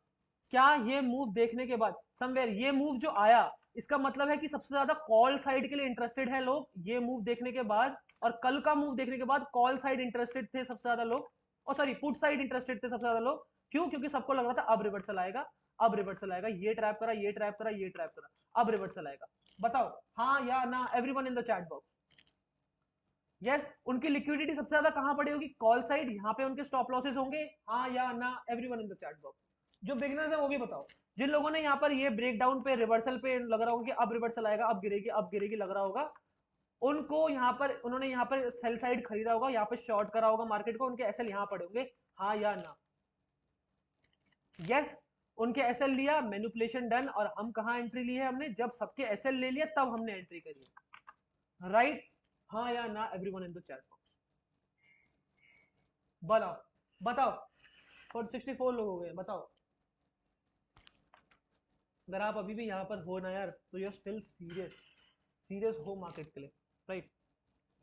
क्या ये मूव देखने के बाद, समवेयर ये मूव जो आया, इसका मतलब है कि सबसे ज्यादा कॉल साइड के लिए इंटरेस्टेड है लोग, ये मूव देखने के बाद। और कल का मूव देखने के बाद कॉल साइड इंटरेस्टेड थे सबसे ज्यादा लोग, और सॉरी पुट साइड इंटरेस्टेड थे सबसे ज्यादा लोग। क्यों? क्योंकि सबको लग रहा था अब रिवर्सल आएगा, अब रिवर्सल आएगा, ये ट्रैप करा, ये ट्रैप करा, ये ट्रैप करा, अब रिवर्सल आएगा। बताओ हाँ या ना everyone in the chat box? Yes. उनकी लिक्विडिटी सबसे ज्यादा कहां पड़ी होगी? कॉल साइड, यहाँ पे उनके स्टॉप लॉसेस होंगे, हाँ या ना everyone in the chat box? जो बिगिनर्स है वो भी बताओ। जिन लोगों ने यहाँ पर ये ब्रेक डाउन पे रिवर्सल पे लग रहा होगा कि अब रिवर्सल आएगा, अब गिरेगी लग रहा होगा, उनको यहाँ पर उन्होंने यहाँ पर सेल साइड खरीदा होगा, यहाँ पे शॉर्ट करा होगा मार्केट को, उनके एसएल यहाँ पड़े होंगे, हाँ या ना? यस, उनके एसएल लिया, मैनिपुलेशन डन, और हम कहाँ एंट्री ली है हमने? जब सबके एसएल ले लिया तब हमने एंट्री करी, राइट? हाँ या ना everyone in the chat box, बताओ बताओ। 464 लोग हो गए, बताओ। अगर आप अभी भी यहाँ पर हो ना यार, तो यू स्टिल सीरियस, सीरियस हो मार्केट के लिए, राइट?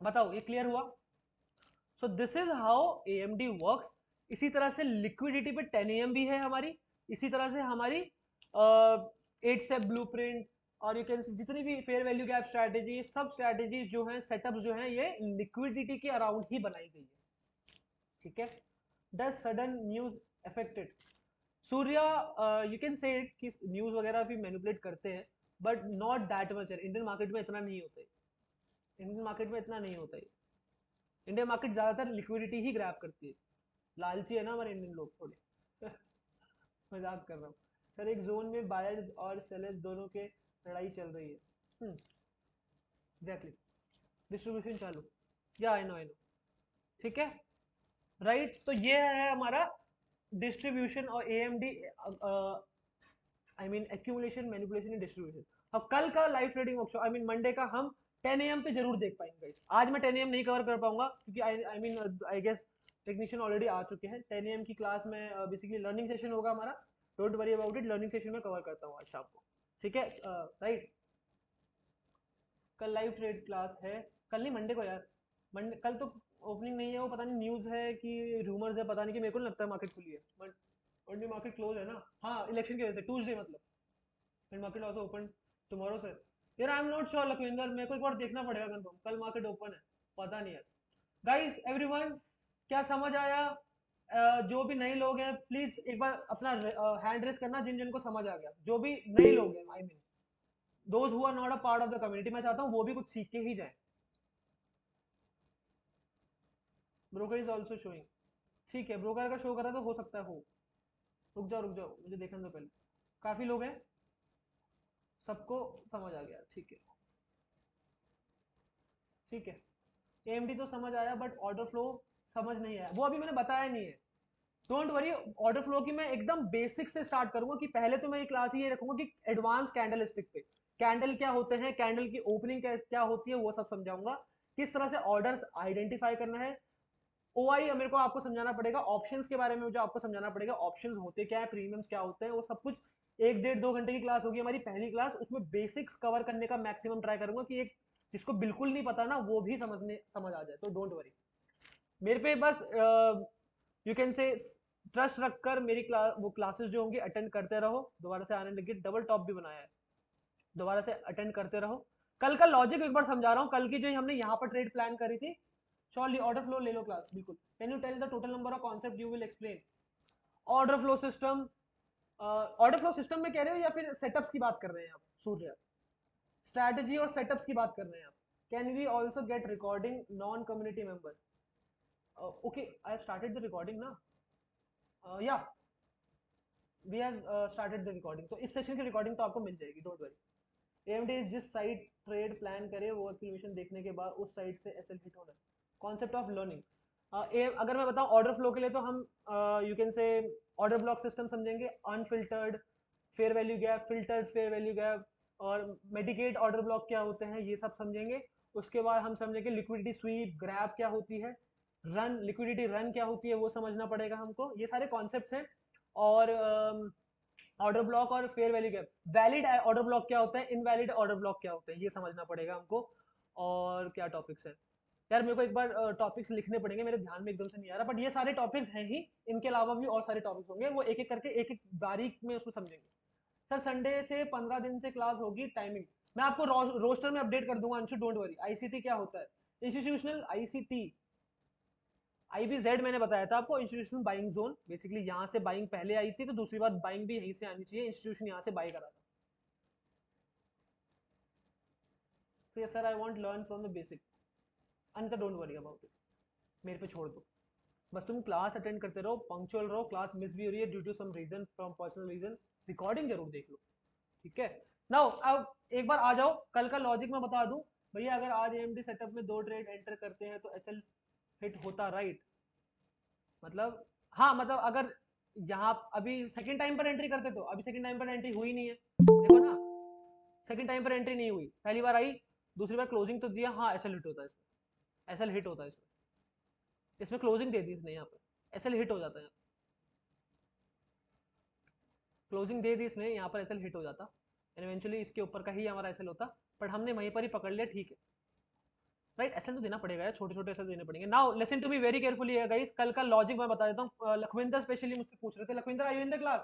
बताओ, ये क्लियर हुआ? So this is how AMD works. इसी तरह से लिक्विडिटी पे 10 AM भी है हमारी, इसी तरह से हमारी 8 स्टेप ब्लूप्रिंट, और यू कैन जितनी भी फेयर वैल्यू गैप स्ट्रैटेजी, सब स्ट्रैटेजी जो है, सेटअप जो है, ये लिक्विडिटी के अराउंड ही बनाई गई है, ठीक है? Does sudden news affected Surya? You can से इट कि न्यूज वगैरह भी मैनिपुलेट करते हैं, बट नॉट दैट मच है। इंडियन मार्केट में इतना नहीं होता है, इंडियन मार्केट में इतना नहीं होता है। इंडियन मार्केट ज्यादातर लिक्विडिटी ही ग्रैब करती है, लालची है ना हमारे इंडियन लोग थोड़े। मजाक कर रहा हूँ सर। एक जोन में बायर्स और सेलर्स दोनों के लड़ाई चल रही है, एग्जैक्टली, डिस्ट्रीब्यूशन चालू, या आई नो आई नो, ठीक है, राइट? तो ये है हमारा डिस्ट्रीब्यूशन और AMD, I mean accumulation, manipulation and distribution. अब कल का live trading workshop, I mean Monday का, हम 10 AM पे जरूर देख पाएंगे। आज मैं 10 AM नहीं कवर कर पाऊंगा क्योंकि I mean I guess technician already आ चुके हैं। 10 AM की क्लास में बेसिकली लर्निंग सेशन होगा हमारा, don't worry about it, learning session में कवर करता हूँ आज शाम को, ठीक है, राइट? कल लाइव ट्रेड क्लास है, कल नहीं मंडे को यार, मंडे, कल तो ओपनिंग नहीं है, वो पता नहीं न्यूज़ है कि रूमर्स है, पता नहीं, कि मेरे को नहीं लगता है मार्केट खुली है, बट मंडे मार्केट क्लोज है ना, हाँ इलेक्शन की वजह से, ट्यूसडे मतलब, and market also open tomorrow से। यार I am not sure Lakhwinder, मेरे को एक बार देखना पड़ेगा कंफर्म, कल मार्केट ओपन है, पता नहीं यार। गाइस एवरीवन, क्या समझ आया? जो भी नए लोग हैं प्लीज एक बार अपना हैंड रेस करना, जिन जिन को समझ आ गया, जो भी नए लोग हैं, I mean those who are not a part of the community, मैं चाहता हूँ वो भी कुछ सीख के ही जाए। ब्रोकर इज ऑल्सो शोइंग, ठीक है, ब्रोकर का शो कर रहा है तो हो सकता है हो। रुक जाओ मुझे देखने दो पहले, काफी लोग हैं, सबको समझ आ गया, ठीक है, ठीक है। एएमडी तो समझ आया, बट ऑर्डर फ्लो समझ नहीं आया, वो अभी मैंने बताया नहीं है, डोंट वरी। ऑर्डर फ्लो की मैं एकदम बेसिक से स्टार्ट करूंगा, कि पहले तो मैं ये क्लास ये रखूंगा कि एडवांस कैंडल स्टिक पे कैंडल क्या होते हैं, कैंडल की ओपनिंग क्या होती है, वो सब समझाऊंगा, किस तरह से ऑर्डर्स आइडेंटिफाई करना है। ओआई मेरे को आपको समझाना पड़ेगा, ऑप्शंस के बारे में मुझे आपको समझाना पड़ेगा, ऑप्शंस होते क्या है, प्रीमियम्स क्या होते हैं, वो सब कुछ। 1 1.5 2 घंटे की क्लास होगी हमारी पहली क्लास, उसमें बेसिक्स कवर करने का मैक्सिमम ट्राई करूंगा, कि एक जिसको बिल्कुल नहीं पता ना वो भी समझ आ जाए, तो डोंट वरी, मेरे पे बस यू कैन से ट्रस्ट रखकर मेरी वो क्लासेस जो होंगी अटेंड करते रहो। दोबारा से आने लगी, डबल टॉप भी बनाया है, दोबारा से अटेंड करते रहो। कल का लॉजिक एक बार समझा रहा हूँ, कल की जो हमने यहाँ पर ट्रेड प्लान करी थी, श्योरली ऑर्डर फ्लो ले लो क्लास, बिल्कुल। Can you tell the total number of concept you will explain? Order flow system, order flow system में कह रहे हो या फिर सेटअप्स की बात कर रहे हैं आप? सूर्य, स्ट्रैटेजी और सेटअप्स की बात कर रहे हैं आप? Can we also get recording non community member? Okay, I started the recording ना, या we have started the recording, तो इस सेशन की रिकॉर्डिंग तो आपको मिल जाएगी, डोंट वरी। एएमडी जिस साइट ट्रेड प्लान करे वो एक्टिवेशन देखने के बाद उस साइट से एसएल हिट होना है। कॉन्सेप्ट ऑफ लर्निंग, अगर मैं बताऊं ऑर्डर फ्लो के लिए, तो हम you can say order block system समझेंगे, unfiltered fair value gap, filtered fair value gap, और मेडिकेट ऑर्डर ब्लॉक क्या होते हैं, ये सब समझेंगे। उसके बाद हम समझेंगे लिक्विडिटी स्वीप, ग्रैब क्या होती है, रन, लिक्विडिटी रन क्या होती है, वो समझना पड़ेगा हमको, ये सारे कॉन्सेप्ट्स हैं। और ऑर्डर ब्लॉक और fair value gap, valid order block क्या होता है, इनवैलिड ऑर्डर ब्लॉक क्या होते हैं, ये समझना पड़ेगा हमको। और क्या टॉपिक्स हैं यार, मेरे को एक बार टॉपिक्स लिखने पड़ेंगे, मेरे ध्यान में एकदम से नहीं आ रहा, बट ये सारे टॉपिक्स हैं ही, इनके अलावा भी और सारे टॉपिक्स होंगे, वो एक एक करके एक एक बारीक में उसको समझेंगे। सर संडे से 15 दिन से क्लास होगी, टाइमिंग मैं आपको रोस्टर में अपडेट कर दूंगा अंशु, डोंट वरी। आईसीटी क्या होता है? इंस्टीट्यूशनल आईसीटी, आईबीजेड मैंने बताया था आपको, इंस्टीट्यूशनल बाइंग जोन, बेसिकली यहाँ से बाइंग पहले आई थी, तो दूसरी बार बाइंग भी यहीं से आनी चाहिए, इंस्टीट्यूशन यहाँ से बाई करा था। तो sir I want learn from the basic, Anita don't worry about it, मेरे पे छोड़ दो, बस तुम क्लास अटेंड करते रहो, पंक्चुअल रहो, क्लास मिस भी हो रही है due to some reason, from personal reason, recording जरूर देख लो, ठीक है। नाउ अब एक बार आ जाओ, कल का लॉजिक मैं बता दूं भैया, अगर आज एएमडी सेटअप में 2 ट्रेड एंटर करते हैं तो एसएल हिट होता, राइट? मतलब हाँ, मतलब अगर यहाँ अभी सेकंड टाइम पर एंट्री करते तो अभी सेकंड टाइम पर एंट्री हुई नहीं है, देखो ना, सेकंड टाइम पर एंट्री नहीं हुई, पहली बार आई, दूसरी बार क्लोजिंग तो दिया, हाँ एसएल हिट होता है इसमें, एसएल हिट होता है इसमें, इसमें क्लोजिंग दे दी इसने, यहाँ पर एसएल हिट हो जाता है, क्लोजिंग दे दी इसने, यहाँ पर एसएल हिट हो जाता, एंड इवेंचुअली इसके ऊपर का ही हमारा एसएल होता, बट हमने वहीं पर ही पकड़ लिया, ठीक है, राइट। एसएल तो देना पड़ेगा यार, छोटे छोटे एसएल देने पड़ेंगे। Now listen to me very carefully guys, कल का लॉजिक मैं बता देता हूँ। लखविंदर स्पेशली मुझसे पूछ रहे थे, Lakhwinder I you in the class?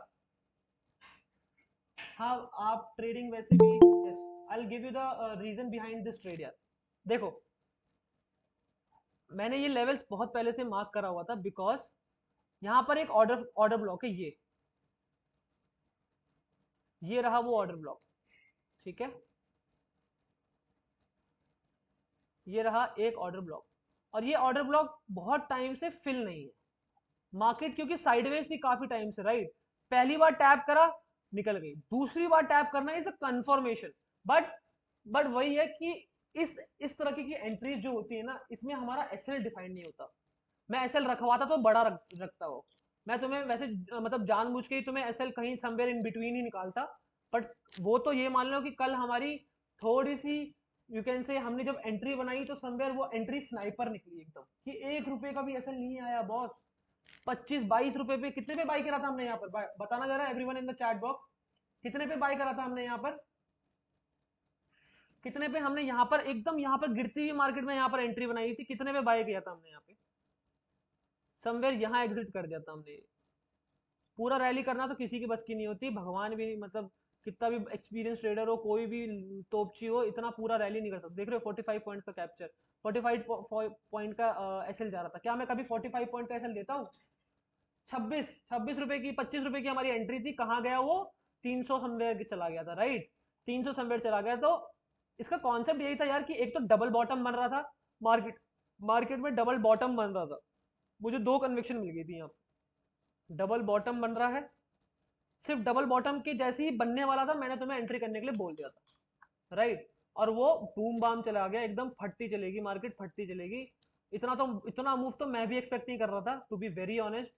हाँ, आप ट्रेडिंग वैसे भी, yes, I will give you the reason behind this trade यार। देखो, मैंने ये लेवल्स बहुत पहले से मार्क करा हुआ था, बिकॉज यहाँ पर एक ऑर्डर ऑर्डर ब्लॉक है, ये रहा वो ऑर्डर ब्लॉक, ठीक है, ये रहा एक ऑर्डर ब्लॉक, और ये ऑर्डर ब्लॉक बहुत टाइम से फिल नहीं है, मार्केट क्योंकि साइडवेज थी काफी टाइम से, राइट। पहली बार टैप करा, निकल गई, दूसरी बार टैप करना is a confirmation, but but वही है कि इस तरह की एंट्रीज जो होती है ना, इसमें हमारा एसएल डिफाइन नहीं होता। मैं एसएल रखवाता तो बड़ा रखता हो, मैं तुम्हें वैसे मतलब जानबूझ के ही तुम्हें एसएल कहीं समवेयर इन बिटवीन ही निकालता, बट वो तो ये मान लो कि कल हमारी थोड़ी सी, यू कैन से, हमने जब एंट्री बनाई तो समवेयर वो एंट्री स्नाइपर निकली एकदम, कि 1 रुपए का भी एसएल नहीं आया बॉस, 25-22 रुपए पे, कितने पे बाई करा था हमने यहाँ पर, बताना जरा everyone in the chat box, कितने पे बाई करा था हमने यहाँ पर, कितने पे हमने यहाँ पर एकदम यहाँ पर गिरती हुई मार्केट में यहाँ पर एंट्री बनाई थी, कितने पे बाय किया था हमने यहाँ पे, समवेयर यहाँ एग्जिट कर दिया था हमने। पूरा रैली करना तो किसी की बस की नहीं होती, भगवान भी मतलब कितना भी एक्सपीरियंस ट्रेडर हो, कोई भी तोपची हो, इतना पूरा रैली नहीं कर सकता। देख रहे हो 45 पॉइंट का कैप्चर, 45 पॉइंट का एसएल जा रहा था, क्या मैं कभी 45 पॉइंट का एसएल देता हूँ? 26 रुपए की, 25 रुपए की हमारी एंट्री थी, कहाँ गया वो? 300 समवेयर चला गया था, राइट, 300 समवेयर चला गया। तो इसका कॉन्सेप्ट यही था यार, कि एक तो डबल बॉटम बन रहा था, मार्केट मार्केट में डबल बॉटम बन रहा था, मुझे 2 कन्विक्शन मिल गई थी यहाँ, डबल बॉटम बन रहा है, सिर्फ डबल बॉटम के जैसे ही बनने वाला था, मैंने तुम्हें एंट्री करने के लिए बोल दिया था, राइट, और वो बूम बाम चला गया, एकदम फटती चलेगी मार्केट, फटती चलेगी। इतना मूव तो मैं भी एक्सपेक्ट नहीं कर रहा था, टू बी वेरी ऑनेस्ट,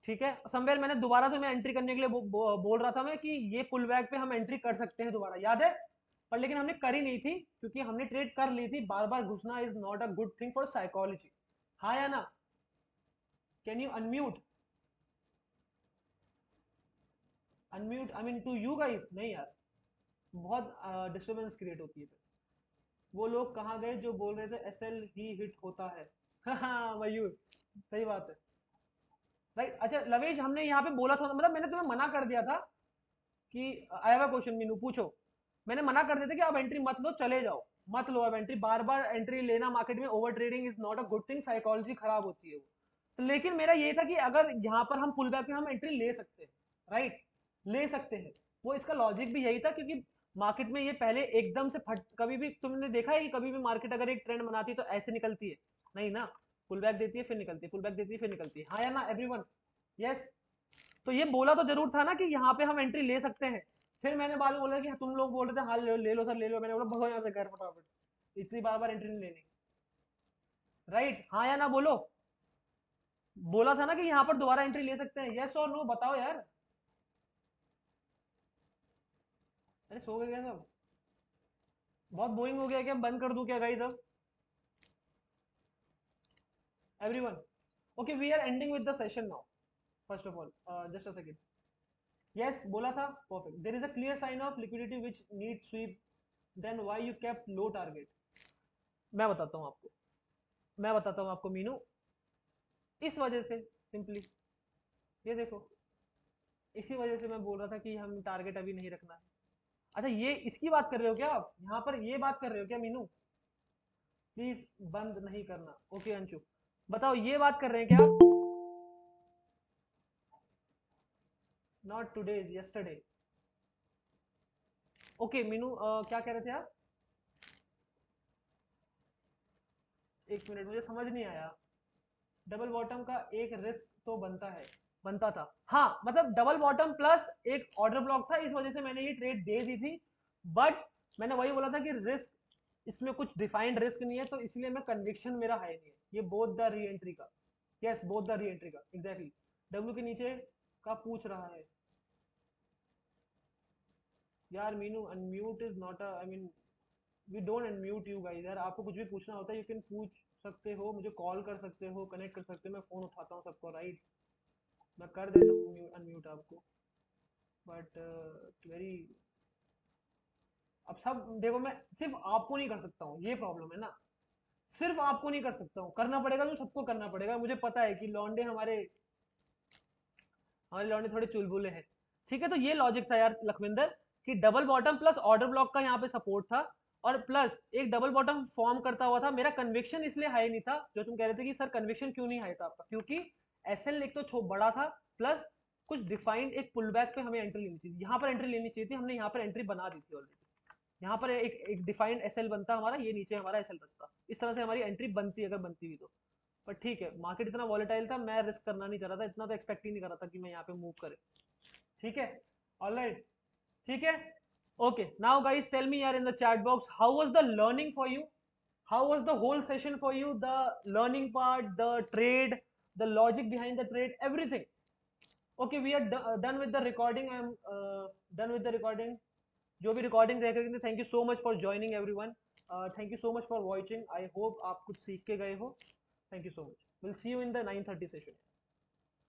ठीक है। समवेयर मैंने दोबारा तुम्हें एंट्री करने के लिए बोल रहा था मैं, कि ये पुल बैक पे हम एंट्री कर सकते हैं दोबारा, याद है? पर लेकिन हमने करी नहीं थी, क्योंकि हमने ट्रेड कर ली थी, बार बार घुसना is not a good thing for psychology. हाँ या ना? Can you unmute? Unmute I mean to you guys, नहीं यार, बहुत डिस्टर्बेंस क्रिएट होती है फिर। वो लोग कहाँ गए जो बोल रहे थे एसएल ही हिट होता है? हाँ मयूर, सही बात है, राइट। अच्छा लवेश, हमने यहाँ पे बोला था, मतलब मैंने तुम्हें मना कर दिया था कि I have a question, Meenu पूछो। मैंने मना कर दिया था कि आप एंट्री मत लो, चले जाओ, मत लो अब एंट्री, बार बार एंट्री लेना मार्केट में, over trading is not a good thing, psychology खराब होती है वो। तो लेकिन मेरा ये था कि अगर यहाँ पर हम पुल बैक में हम एंट्री ले सकते हैं, राइट, ले सकते हैं, वो इसका लॉजिक भी यही था, क्योंकि मार्केट में ये पहले एकदम से फट, कभी भी तुमने देखा है कि कभी भी मार्केट अगर एक ट्रेंड बनाती है तो ऐसे निकलती है? नहीं ना, पुल बैक देती है फिर निकलती है, पुल बैक देती है फिर निकलती है, हाँ या ना एवरीवन? यस। तो ये बोला तो जरूर था ना कि यहाँ पे हम एंट्री ले सकते हैं, फिर मैंने बाद में बोला कि तुम लोग बोल रहे थे हाँ ले लो सर ले लो, मैंने बोला भगो यहाँ से घर फटाफट, इतनी बार बार एंट्री नहीं लेनी, राइट, हाँ या ना बोलो? बोला था ना कि यहाँ पर दोबारा एंट्री ले सकते हैं, यस और नो बताओ यार। अरे सो गए क्या सब? बहुत बोरिंग हो गया क्या, बंद कर दूं क्या गाइस अब? Everyone, okay we are ending with the session now, first of all just a second, yes बोला था, perfect, there is a clear sign of liquidity which need sweep, then why you kept low target? मैं बताता हूँ आपको, मैं बताता हूँ आपको मीनू, इस वजह से सिंपली, ये देखो, इसी वजह से मैं बोल रहा था कि हम टारगेट अभी नहीं रखना है। अच्छा ये इसकी बात कर रहे हो क्या आप, यहाँ पर ये बात कर रहे हो क्या मीनू? प्लीज बंद नहीं करना, ओके अंशु, बताओ ये बात कर रहे हैं क्या आप? Not today, yesterday, okay Meenu, क्या कह रहे थे आप? एक मिनट, मुझे समझ नहीं आया। डबल बॉटम का एक रिस्क तो बनता था, हाँ मतलब डबल बॉटम प्लस एक ऑर्डर ब्लॉक था, इस वजह से मैंने ये ट्रेड दे दी थी। बट मैंने वही बोला था कि रिस्क, इसमें कुछ डिफाइंड रिस्क नहीं है, तो इसलिए मैं कन्विक्शन मेरा हाई नहीं है, ये बोथ द री एंट्री का, yes both the reentry का एग्जैक्टली। डब्ल्यू के नीचे का पूछ रहा है यार Meenu, unmute is not a, I mean we don't unmute you guys यार, आपको कुछ भी पूछना होता है यू कैन पूछ सकते हो, मुझे कॉल कर सकते हो, कनेक्ट कर सकते हो, मैं फोन उठाता हूँ सबको, राइट, मैं कर देता हूँ अनम्यूट आपको, बट वेरी, अब सब देखो मैं सिर्फ आपको नहीं कर सकता हूँ, ये प्रॉब्लम है ना, सिर्फ आपको नहीं कर सकता हूँ, करना पड़ेगा तो सबको करना पड़ेगा, मुझे पता है कि लौंडे हमारे लौंडे थोड़े चुलबुले हैं। ठीक है, तो ये लॉजिक था यार लखविंदर, कि double bottom plus order block का यहाँ पे सपोर्ट था, और प्लस एक डबल बॉटम फॉर्म करता हुआ था, मेरा कन्विक्शन इसलिए हाई नहीं था, जो तुम कह रहे थे कि सर कन्विक्शन क्यों नहीं हाई था आपका, क्योंकि एसएल एक तो बड़ा था, प्लस कुछ डिफाइंड एक पुल बैक पे हमें एंट्री लेनी चाहिए, यहाँ पर एंट्री लेनी चाहिए थी, हमने यहाँ पर एंट्री बना दी थी ऑलरेडी, यहाँ पर एक डिफाइंड एसएल बनता हमारा, ये नीचे हमारा एसएल बनता, इस तरह से हमारी एंट्री बनती अगर बनती भी तो। पर ठीक है, मार्केट इतना वॉलेटाइल था, मैं रिस्क करना नहीं चाह रहा था, इतना तो एक्सपेक्ट ही नहीं कर रहा था कि मैं यहाँ पे मूव करे। ठीक है, ऑलराइट, ठीक है, okay now guys tell me यार in the chat box, how was the learning for you, how was the whole session for you, the learning part, the trade, the logic behind the trade, everything. Okay we are done with the recording, I am done with the recording, जो भी recording देख रहे थे, thank you so much for joining everyone, thank you so much for watching, I hope आप कुछ सीख के गए हो, thank you so much, will see you in the 9:30 session.